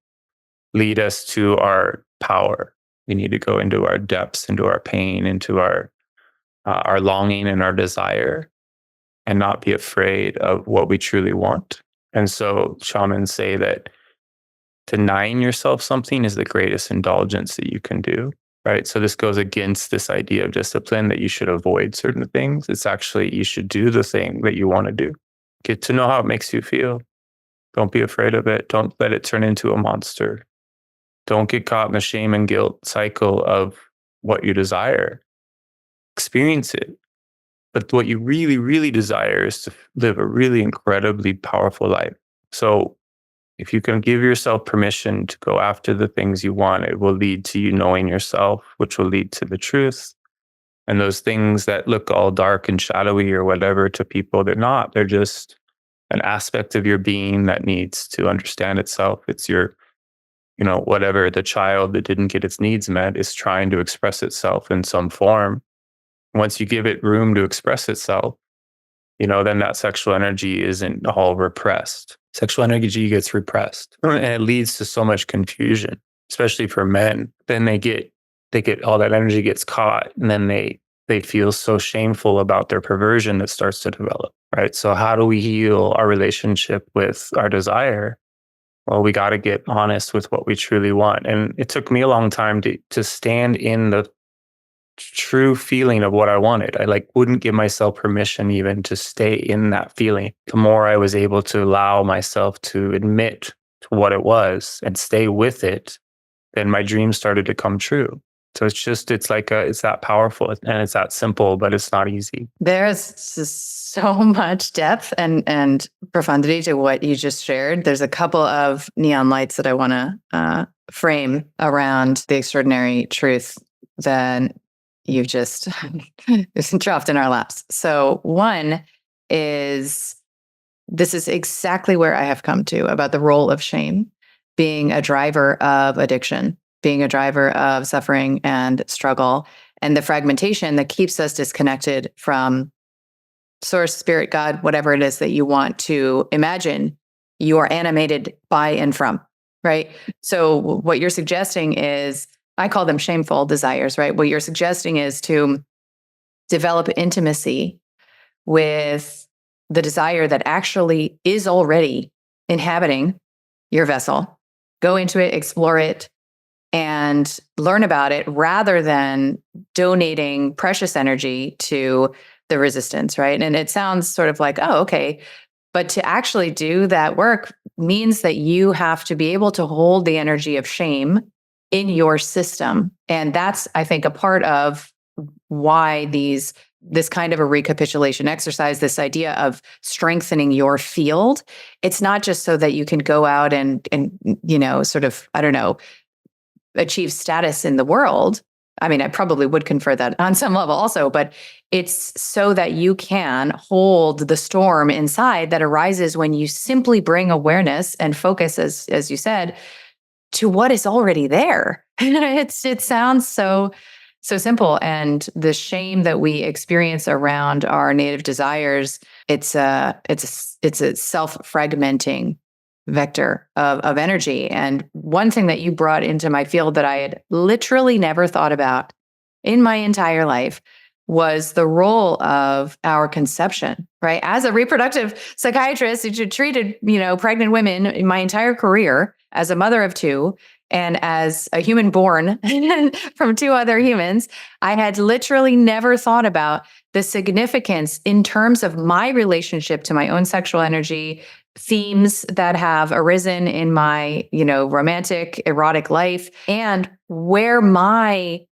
lead us to our power. We need to go into our depths, into our pain, into our longing and our desire, and not be afraid of what we truly want. And so shamans say that denying yourself something is the greatest indulgence that you can do, right? So this goes against this idea of discipline that you should avoid certain things. It's actually, you should do the thing that you want to do. Get to know how it makes you feel. Don't be afraid of it. Don't let it turn into a monster. Don't get caught in the shame and guilt cycle of what you desire. Experience it. But what you really, really desire is to live a really incredibly powerful life. So If you can give yourself permission to go after the things you want, it will lead to you knowing yourself, which will lead to the truth. And those things that look all dark and shadowy or whatever to people, they're not. They're just an aspect of your being that needs to understand itself. It's your, whatever the child that didn't get its needs met is trying to express itself in some form. Once you give it room to express itself, then that sexual energy isn't all repressed. Sexual energy gets repressed and it leads to so much confusion, especially for men. Then they get all that energy gets caught, and then they feel so shameful about their perversion that starts to develop, right? So how do we heal our relationship with our desire? Well, we got to get honest with what we truly want. And it took me a long time to stand in the true feeling of what I wanted. I wouldn't give myself permission even to stay in that feeling. The more I was able to allow myself to admit to what it was and stay with it, then my dreams started to come true. So it's that powerful and it's that simple, but it's not easy. There's just so much depth and profundity to what you just shared. There's a couple of neon lights that I want to frame around the extraordinary truth that you've just dropped in our laps. So one is, this is exactly where I have come to about the role of shame being a driver of addiction, being a driver of suffering and struggle, and the fragmentation that keeps us disconnected from source, spirit, God, whatever it is that you want to imagine you are animated by and from, right? So what you're suggesting is, I call them shameful desires, right? What you're suggesting is to develop intimacy with the desire that actually is already inhabiting your vessel. Go into it, explore it, and learn about it rather than donating precious energy to the resistance, right? And it sounds sort of like, oh, okay. But to actually do that work means that you have to be able to hold the energy of shame in your system. And that's, I think, a part of why this kind of a recapitulation exercise, this idea of strengthening your field, it's not just so that you can go out and sort of, I don't know, achieve status in the world. I mean, I probably would confer that on some level also, but it's so that you can hold the storm inside that arises when you simply bring awareness and focus, as you said, to what is already there. It sounds so simple. And the shame that we experience around our native desires, it's a self-fragmenting vector of energy. And one thing that you brought into my field that I had literally never thought about in my entire life was the role of our conception, right? As a reproductive psychiatrist who treated, pregnant women in my entire career, as a mother of two, and as a human born from two other humans, I had literally never thought about the significance in terms of my relationship to my own sexual energy, themes that have arisen in my, romantic, erotic life, and where my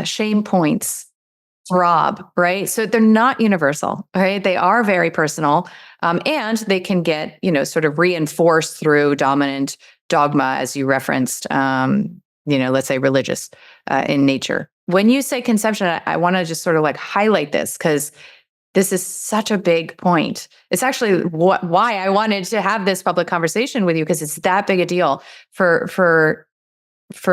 shame points throb, right? So they're not universal, right? They are very personal, and they can get, sort of reinforced through dominant dogma, as you referenced, let's say religious in nature. When you say conception, I want to just sort of highlight this because this is such a big point. It's actually why I wanted to have this public conversation with you, because it's that big a deal for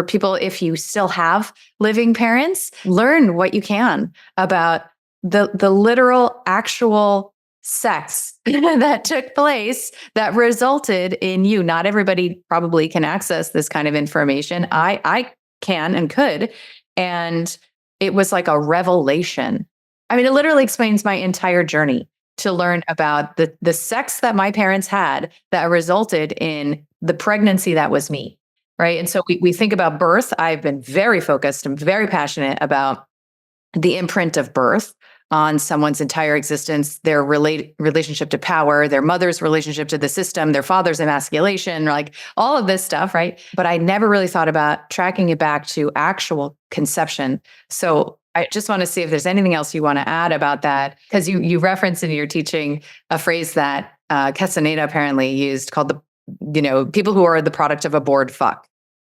people. If you still have living parents, learn what you can about the literal, actual sex that took place that resulted in you. Not everybody probably can access this kind of information. I can and could. And it was like a revelation. I mean, it literally explains my entire journey to learn about the sex that my parents had that resulted in the pregnancy that was me, right? And so we think about birth. I've been very focused and very passionate about the imprint of birth on someone's entire existence, their relationship to power, their mother's relationship to the system, their father's emasculation, all of this stuff, right? But I never really thought about tracking it back to actual conception. So I just want to see if there's anything else you want to add about that, because you referenced in your teaching a phrase that Castaneda apparently used called people who are the product of a bored fuck.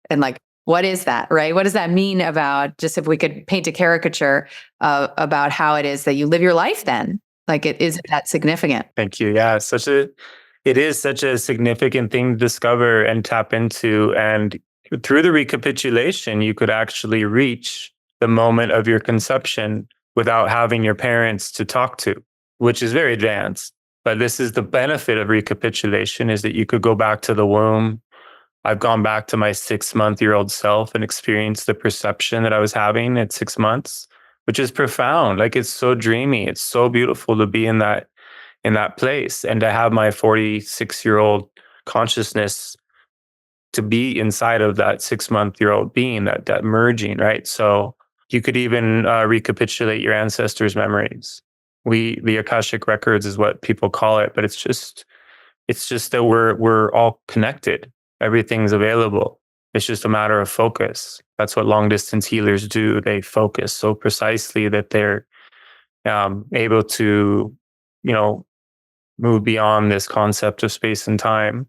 And like, what is that, right? What does that mean about, just if we could paint a caricature about how it is that you live your life then? Like, it isn't that significant. Thank you. Yeah, it is such a significant thing to discover and tap into. And through the recapitulation, you could actually reach the moment of your conception without having your parents to talk to, which is very advanced. But this is the benefit of recapitulation, is that you could go back to the womb. I've gone back to my 6-month-year-old self and experienced the perception that I was having at 6 months, which is profound. Like, it's so dreamy. It's so beautiful to be in that place, and to have my 46-year-old consciousness to be inside of that 6-month-year-old being, that merging, right? So you could even recapitulate your ancestors' memories. The Akashic records is what people call it, but it's just that we're all connected. Everything's available. It's just a matter of focus. That's what long distance healers do. They focus so precisely that they're able to, move beyond this concept of space and time,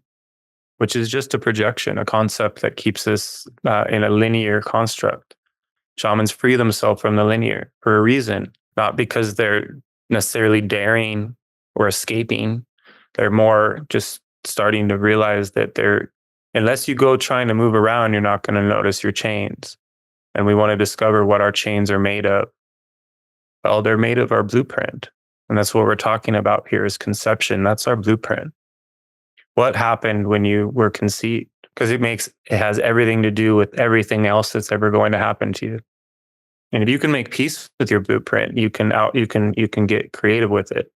which is just a projection, a concept that keeps us in a linear construct. Shamans free themselves from the linear for a reason, not because they're necessarily daring or escaping. They're more just starting to realize that unless you go trying to move around, you're not going to notice your chains. And we want to discover what our chains are made of. Well, they're made of our blueprint. And that's what we're talking about here, is conception. That's our blueprint. What happened when you were conceived? Because it has everything to do with everything else that's ever going to happen to you. And if you can make peace with your blueprint, you can get creative with it.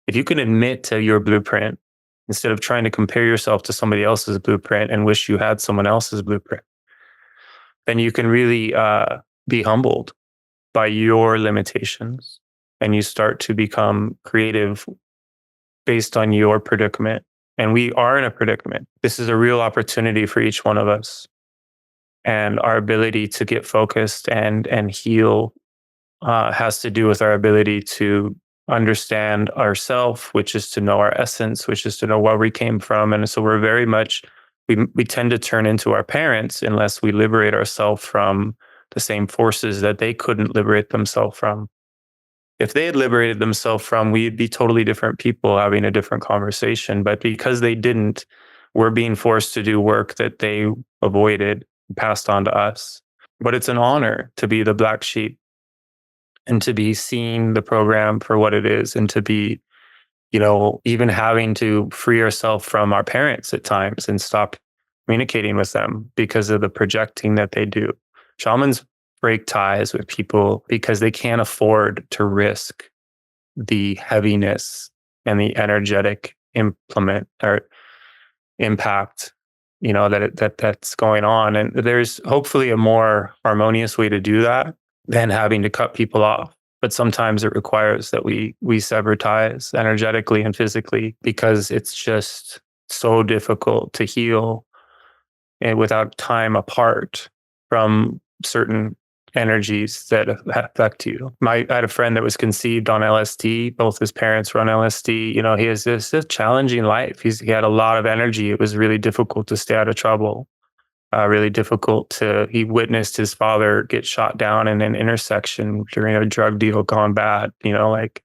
If you can admit to your blueprint, instead of trying to compare yourself to somebody else's blueprint and wish you had someone else's blueprint, then you can really be humbled by your limitations, and you start to become creative based on your predicament. And we are in a predicament. This is a real opportunity for each one of us. And our ability to get focused and heal has to do with our ability to understand ourself, which is to know our essence, which is to know where we came from. And so we're very much, we tend to turn into our parents unless we liberate ourselves from the same forces that they couldn't liberate themselves from. If they had liberated themselves from, we'd be totally different people having a different conversation. But because they didn't, we're being forced to do work that they avoided, passed on to us. But it's an honor to be the black sheep and to be seeing the program for what it is, and to be, even having to free ourselves from our parents at times and stop communicating with them because of the projecting that they do. Shamans break ties with people because they can't afford to risk the heaviness and the energetic implement or impact, that's going on. And there's hopefully a more harmonious way to do that than having to cut people off. But sometimes it requires that we sever ties energetically and physically, because it's just so difficult to heal and without time apart from certain energies that affect you. I had a friend that was conceived on LSD. Both his parents were on LSD. He has this challenging life. He had a lot of energy. It was really difficult to stay out of trouble. He witnessed his father get shot down in an intersection during a drug deal gone bad. Like,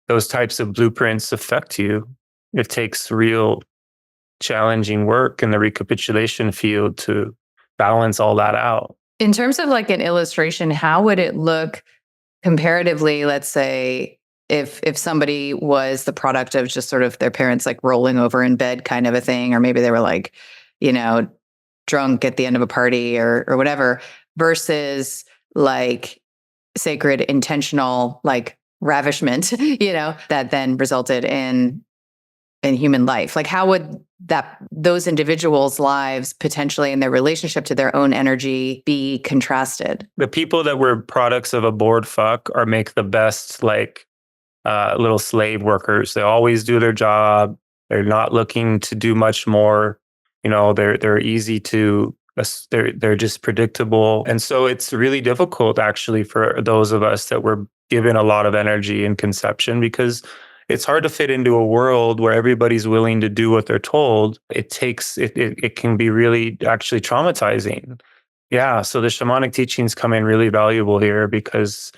those types of blueprints affect you. It takes real challenging work in the recapitulation field to balance all that out. In terms of like an illustration, how would it look comparatively? Let's say if somebody was the product of just sort of their parents like rolling over in bed kind of a thing, or maybe they were like, drunk at the end of a party or whatever, versus like sacred intentional like ravishment, that then resulted in human life. Like, how would those individuals' lives potentially in their relationship to their own energy be contrasted? The people that were products of a bored fuck make the best little slave workers. They always do their job. They're not looking to do much more. They're easy to. They're just predictable, and so it's really difficult actually for those of us that were given a lot of energy in conception, because it's hard to fit into a world where everybody's willing to do what they're told. It can be really actually traumatizing. Yeah. So the shamanic teachings come in really valuable here because,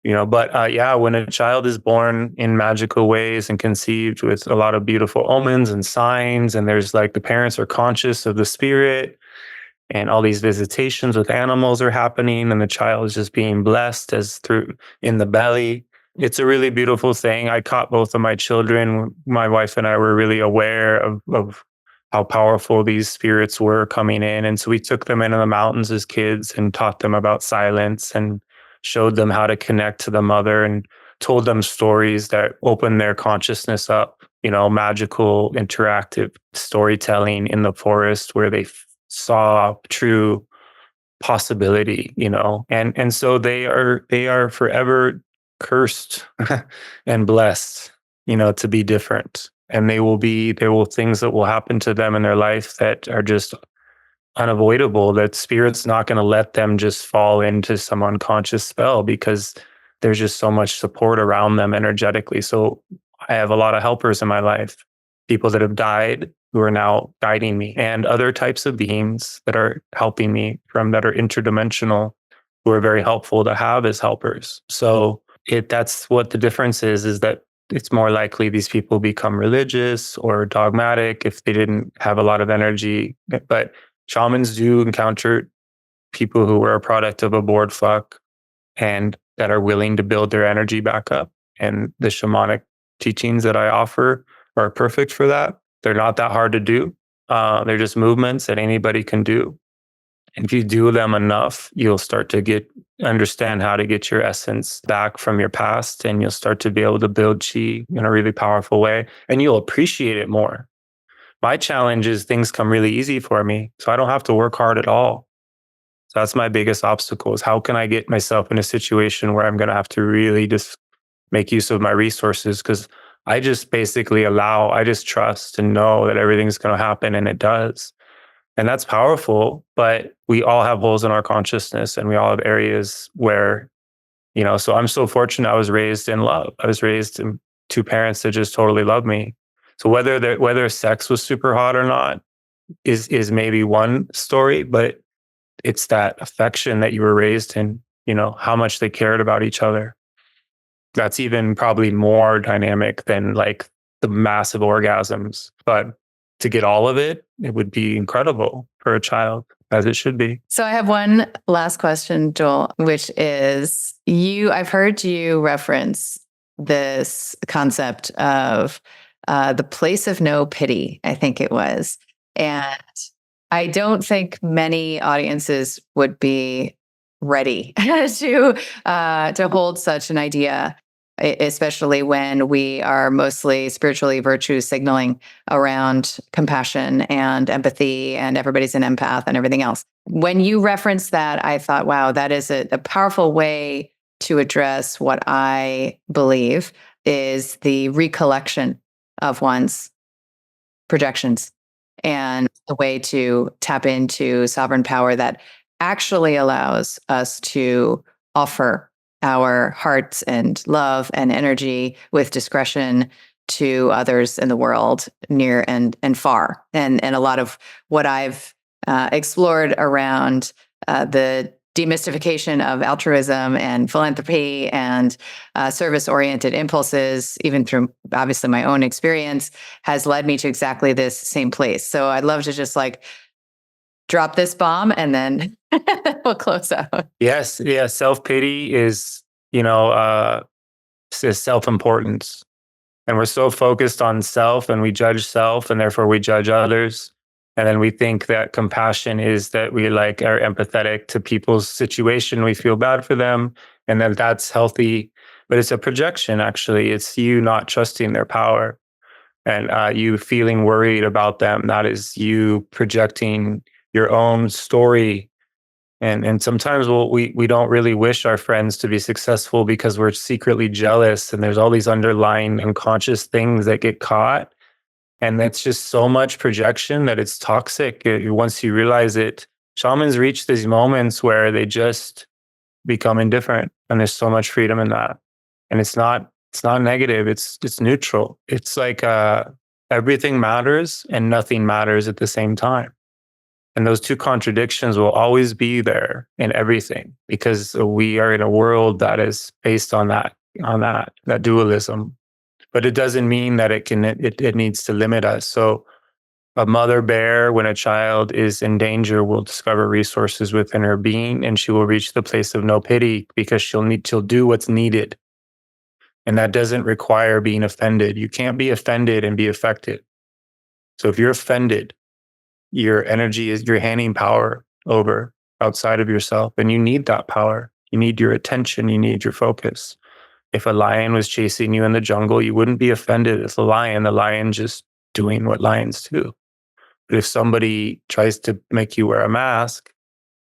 yeah, when a child is born in magical ways and conceived with a lot of beautiful omens and signs, and there's like the parents are conscious of the spirit, and all these visitations with animals are happening, and the child is just being blessed as through in the belly. It's a really beautiful thing. I caught both of my children. My wife and I were really aware of how powerful these spirits were coming in. And so we took them into the mountains as kids and taught them about silence and showed them how to connect to the mother and told them stories that opened their consciousness up, magical, interactive storytelling in the forest where they saw true possibility, and so they are forever cursed and blessed, to be different. And there will things that will happen to them in their life that are just unavoidable, that spirit's not going to let them just fall into some unconscious spell because there's just so much support around them energetically. So I have a lot of helpers in my life, people that have died who are now guiding me, and other types of beings that are helping me that are interdimensional, who are very helpful to have as helpers. So that's what the difference is that it's more likely these people become religious or dogmatic if they didn't have a lot of energy. But shamans do encounter people who were a product of a board fuck and that are willing to build their energy back up. And the shamanic teachings that I offer are perfect for that. They're not that hard to do. They're just movements that anybody can do. And if you do them enough, you'll start to understand how to get your essence back from your past, and you'll start to be able to build chi in a really powerful way, and you'll appreciate it more. My challenge is things come really easy for me, so I don't have to work hard at all. So that's my biggest obstacle, is how can I get myself in a situation where I'm going to have to really just make use of my resources? Because I just basically I just trust and know that everything's going to happen, and it does. And that's powerful, but we all have holes in our consciousness, and we all have areas where, so I'm so fortunate I was raised in love. I was raised in two parents that just totally loved me. So whether sex was super hot or not is maybe one story, but it's that affection that you were raised in, how much they cared about each other. That's even probably more dynamic than like the massive orgasms. But to get all of it, it would be incredible for a child, as it should be. So I have one last question, Joel, which is I've heard you reference this concept of the place of no pity, I think it was. And I don't think many audiences would be ready to hold such an idea, especially when we are mostly spiritually virtue signaling around compassion and empathy, and everybody's an empath and everything else. When you referenced that, I thought, wow, that is a powerful way to address what I believe is the recollection of one's projections, and the way to tap into sovereign power that actually allows us to offer our hearts and love and energy with discretion to others in the world, near and far. And a lot of what I've explored around the demystification of altruism and philanthropy and service-oriented impulses, even through obviously my own experience, has led me to exactly this same place. So I'd love to just drop this bomb, and then we'll close out. Yes. Yeah. Self-pity is, self-importance. And we're so focused on self, and we judge self, and therefore we judge others. And then we think that compassion is that we are empathetic to people's situation. We feel bad for them, and then that's healthy. But it's a projection, actually. It's you not trusting their power, and you feeling worried about them. That is you projecting your own story. And sometimes we don't really wish our friends to be successful because we're secretly jealous, and there's all these underlying unconscious things that get caught. And that's just so much projection that it's toxic. Once you realize it, shamans reach these moments where they just become indifferent, and there's so much freedom in that. And it's not It's not negative. It's neutral. It's like everything matters and nothing matters at the same time. And those two contradictions will always be there in everything, because we are in a world that is based on that dualism. But it doesn't mean that it needs to limit us. So a mother bear, when a child is in danger, will discover resources within her being, and she will reach the place of no pity, because she'll do what's needed. And that doesn't require being offended. You can't be offended and be affected. So if you're offended, your energy is, you're handing power over outside of yourself, and you need that power. You need your attention. You need your focus. If a lion was chasing you in the jungle, you wouldn't be offended at the lion just doing what lions do. But if somebody tries to make you wear a mask,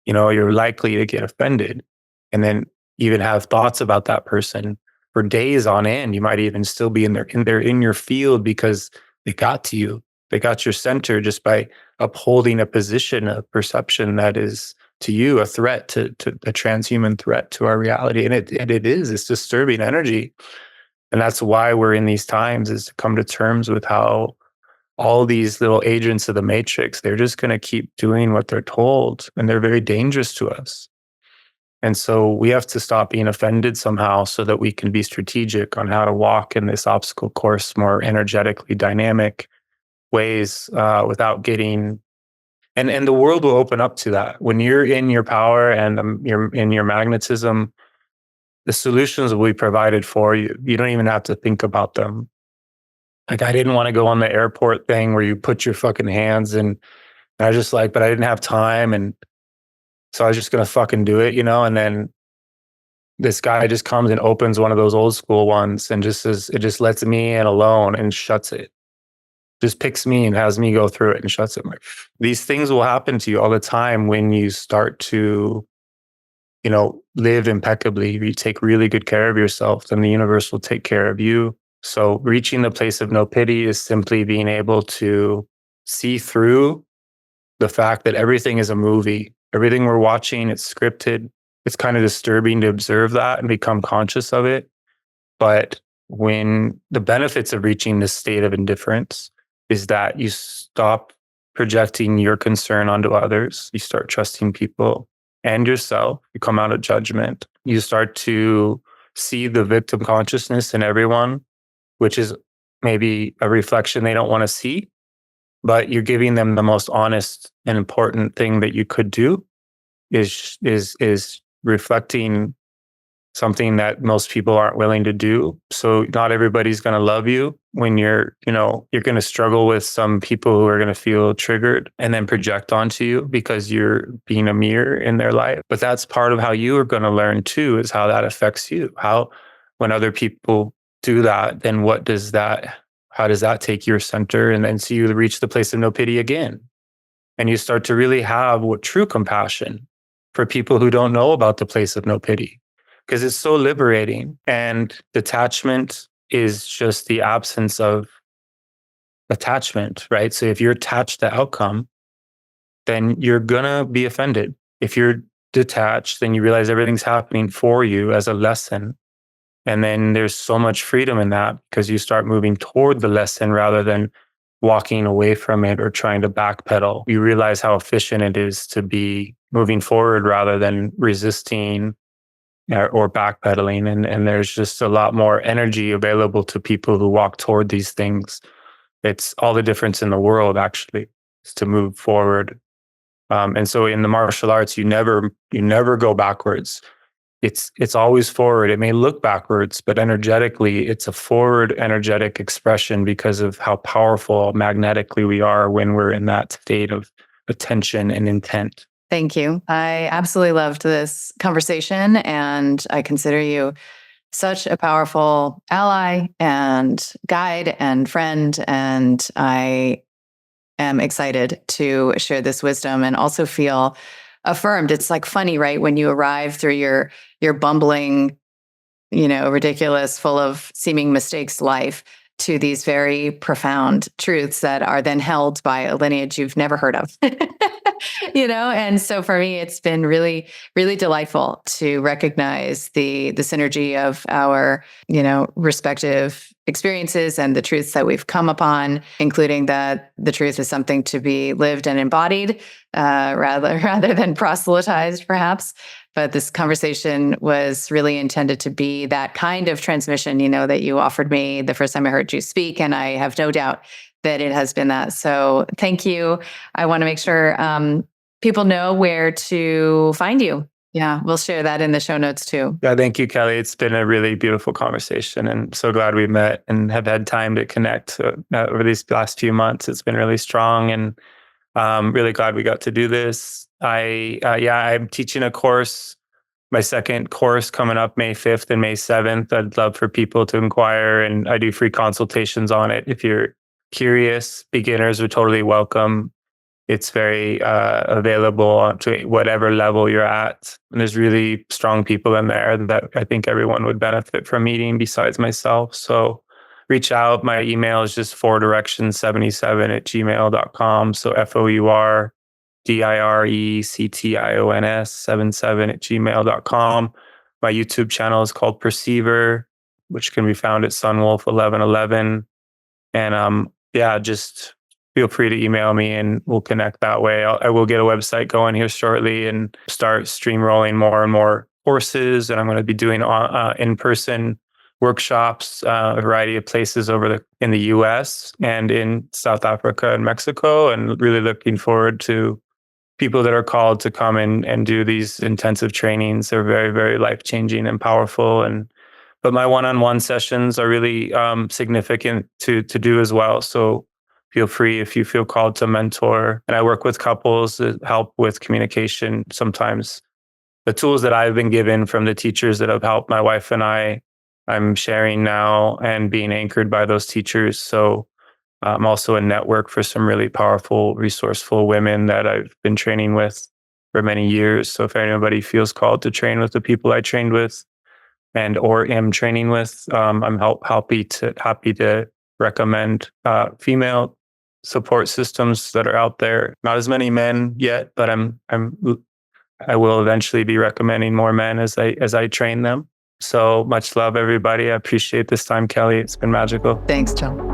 you're likely to get offended, and then even have thoughts about that person for days on end. You might even still be in your field, because they got to you. They got your center just by upholding a position of perception that is to you a threat, to a transhuman threat to our reality. And it's disturbing energy. And that's why we're in these times, is to come to terms with how all these little agents of the matrix, they're just going to keep doing what they're told, and they're very dangerous to us. And so we have to stop being offended somehow, so that we can be strategic on how to walk in this obstacle course more energetically dynamic ways, without getting, and the world will open up to that. When you're in your power and you're in your magnetism, the solutions will be provided for you. You don't even have to think about them. Like, I didn't want to go on the airport thing where you put your fucking hands in, and I was just like, but I didn't have time. And so I was just going to fucking do it, And then this guy just comes and opens one of those old school ones and just says, it just lets me in alone and shuts it. Just picks me and has me go through it and shuts it. These things will happen to you all the time when you start to, live impeccably. You take really good care of yourself, then the universe will take care of you. So reaching the place of no pity is simply being able to see through the fact that everything is a movie. Everything we're watching, it's scripted. It's kind of disturbing to observe that and become conscious of it. But when the benefits of reaching this state of indifference is that you stop projecting your concern onto others. You start trusting people and yourself. You come out of judgment. You start to see the victim consciousness in everyone, which is maybe a reflection they don't want to see, but you're giving them the most honest and important thing that you could do, is reflecting something that most people aren't willing to do. So not everybody's going to love you when you're going to struggle with some people who are going to feel triggered and then project onto you because you're being a mirror in their life. But that's part of how you are going to learn too, is how that affects you. How, when other people do that, then how does that take your center? And then so you reach the place of no pity again. And you start to really have true compassion for people who don't know about the place of no pity, because it's so liberating. And detachment is just the absence of attachment, right? So if you're attached to outcome, then you're gonna be offended. If you're detached, then you realize everything's happening for you as a lesson. And then there's so much freedom in that, because you start moving toward the lesson rather than walking away from it or trying to backpedal. You realize how efficient it is to be moving forward rather than resisting or backpedaling. And there's just a lot more energy available to people who walk toward these things. It's all the difference in the world, actually, is to move forward. And so in the martial arts, you never go backwards. It's always forward. It may look backwards, but energetically, it's a forward energetic expression because of how powerful magnetically we are when we're in that state of attention and intent. Thank you. I absolutely loved this conversation, and I consider you such a powerful ally and guide and friend. And I am excited to share this wisdom and also feel affirmed. It's like funny, right? When you arrive through your bumbling, ridiculous, full of seeming mistakes life to these very profound truths that are then held by a lineage you've never heard of. And so for me, it's been really, really delightful to recognize the synergy of our, respective experiences and the truths that we've come upon, including that the truth is something to be lived and embodied, rather than proselytized, perhaps. But this conversation was really intended to be that kind of transmission, that you offered me the first time I heard you speak. And I have no doubt that it has been that. So thank you. I want to make sure people know where to find you. Yeah, we'll share that in the show notes too. Yeah, thank you, Kelly. It's been a really beautiful conversation, and so glad we met and have had time to connect over these last few months. It's been really strong, and really glad we got to do this. I'm teaching a course, my second course coming up May 5th and May 7th. I'd love for people to inquire, and I do free consultations on it. If you're curious, beginners are totally welcome. It's very available to whatever level you're at. And there's really strong people in there that I think everyone would benefit from meeting besides myself. So reach out. My email is just fourdirection77@gmail.com. So FOURDIRECTIONS77@gmail.com. My YouTube channel is called Perceiver, which can be found at Sunwolf1111. And just feel free to email me and we'll connect that way. I will get a website going here shortly and start stream rolling more and more courses. And I'm going to be doing in-person workshops, a variety of places in the US and in South Africa and Mexico. And really looking forward to people that are called to come and do these intensive trainings. They're very, very life-changing and powerful. But my one-on-one sessions are really significant to do as well. So feel free if you feel called to mentor. And I work with couples that help with communication. Sometimes the tools that I've been given from the teachers that have helped my wife and I'm sharing now and being anchored by those teachers. So I'm also a network for some really powerful, resourceful women that I've been training with for many years. So if anybody feels called to train with the people I trained with or am training with, I'm happy to recommend female support systems that are out there. Not as many men yet, but I will eventually be recommending more men as I train them. So much love, everybody. I appreciate this time, Kelly. It's been magical. Thanks, John.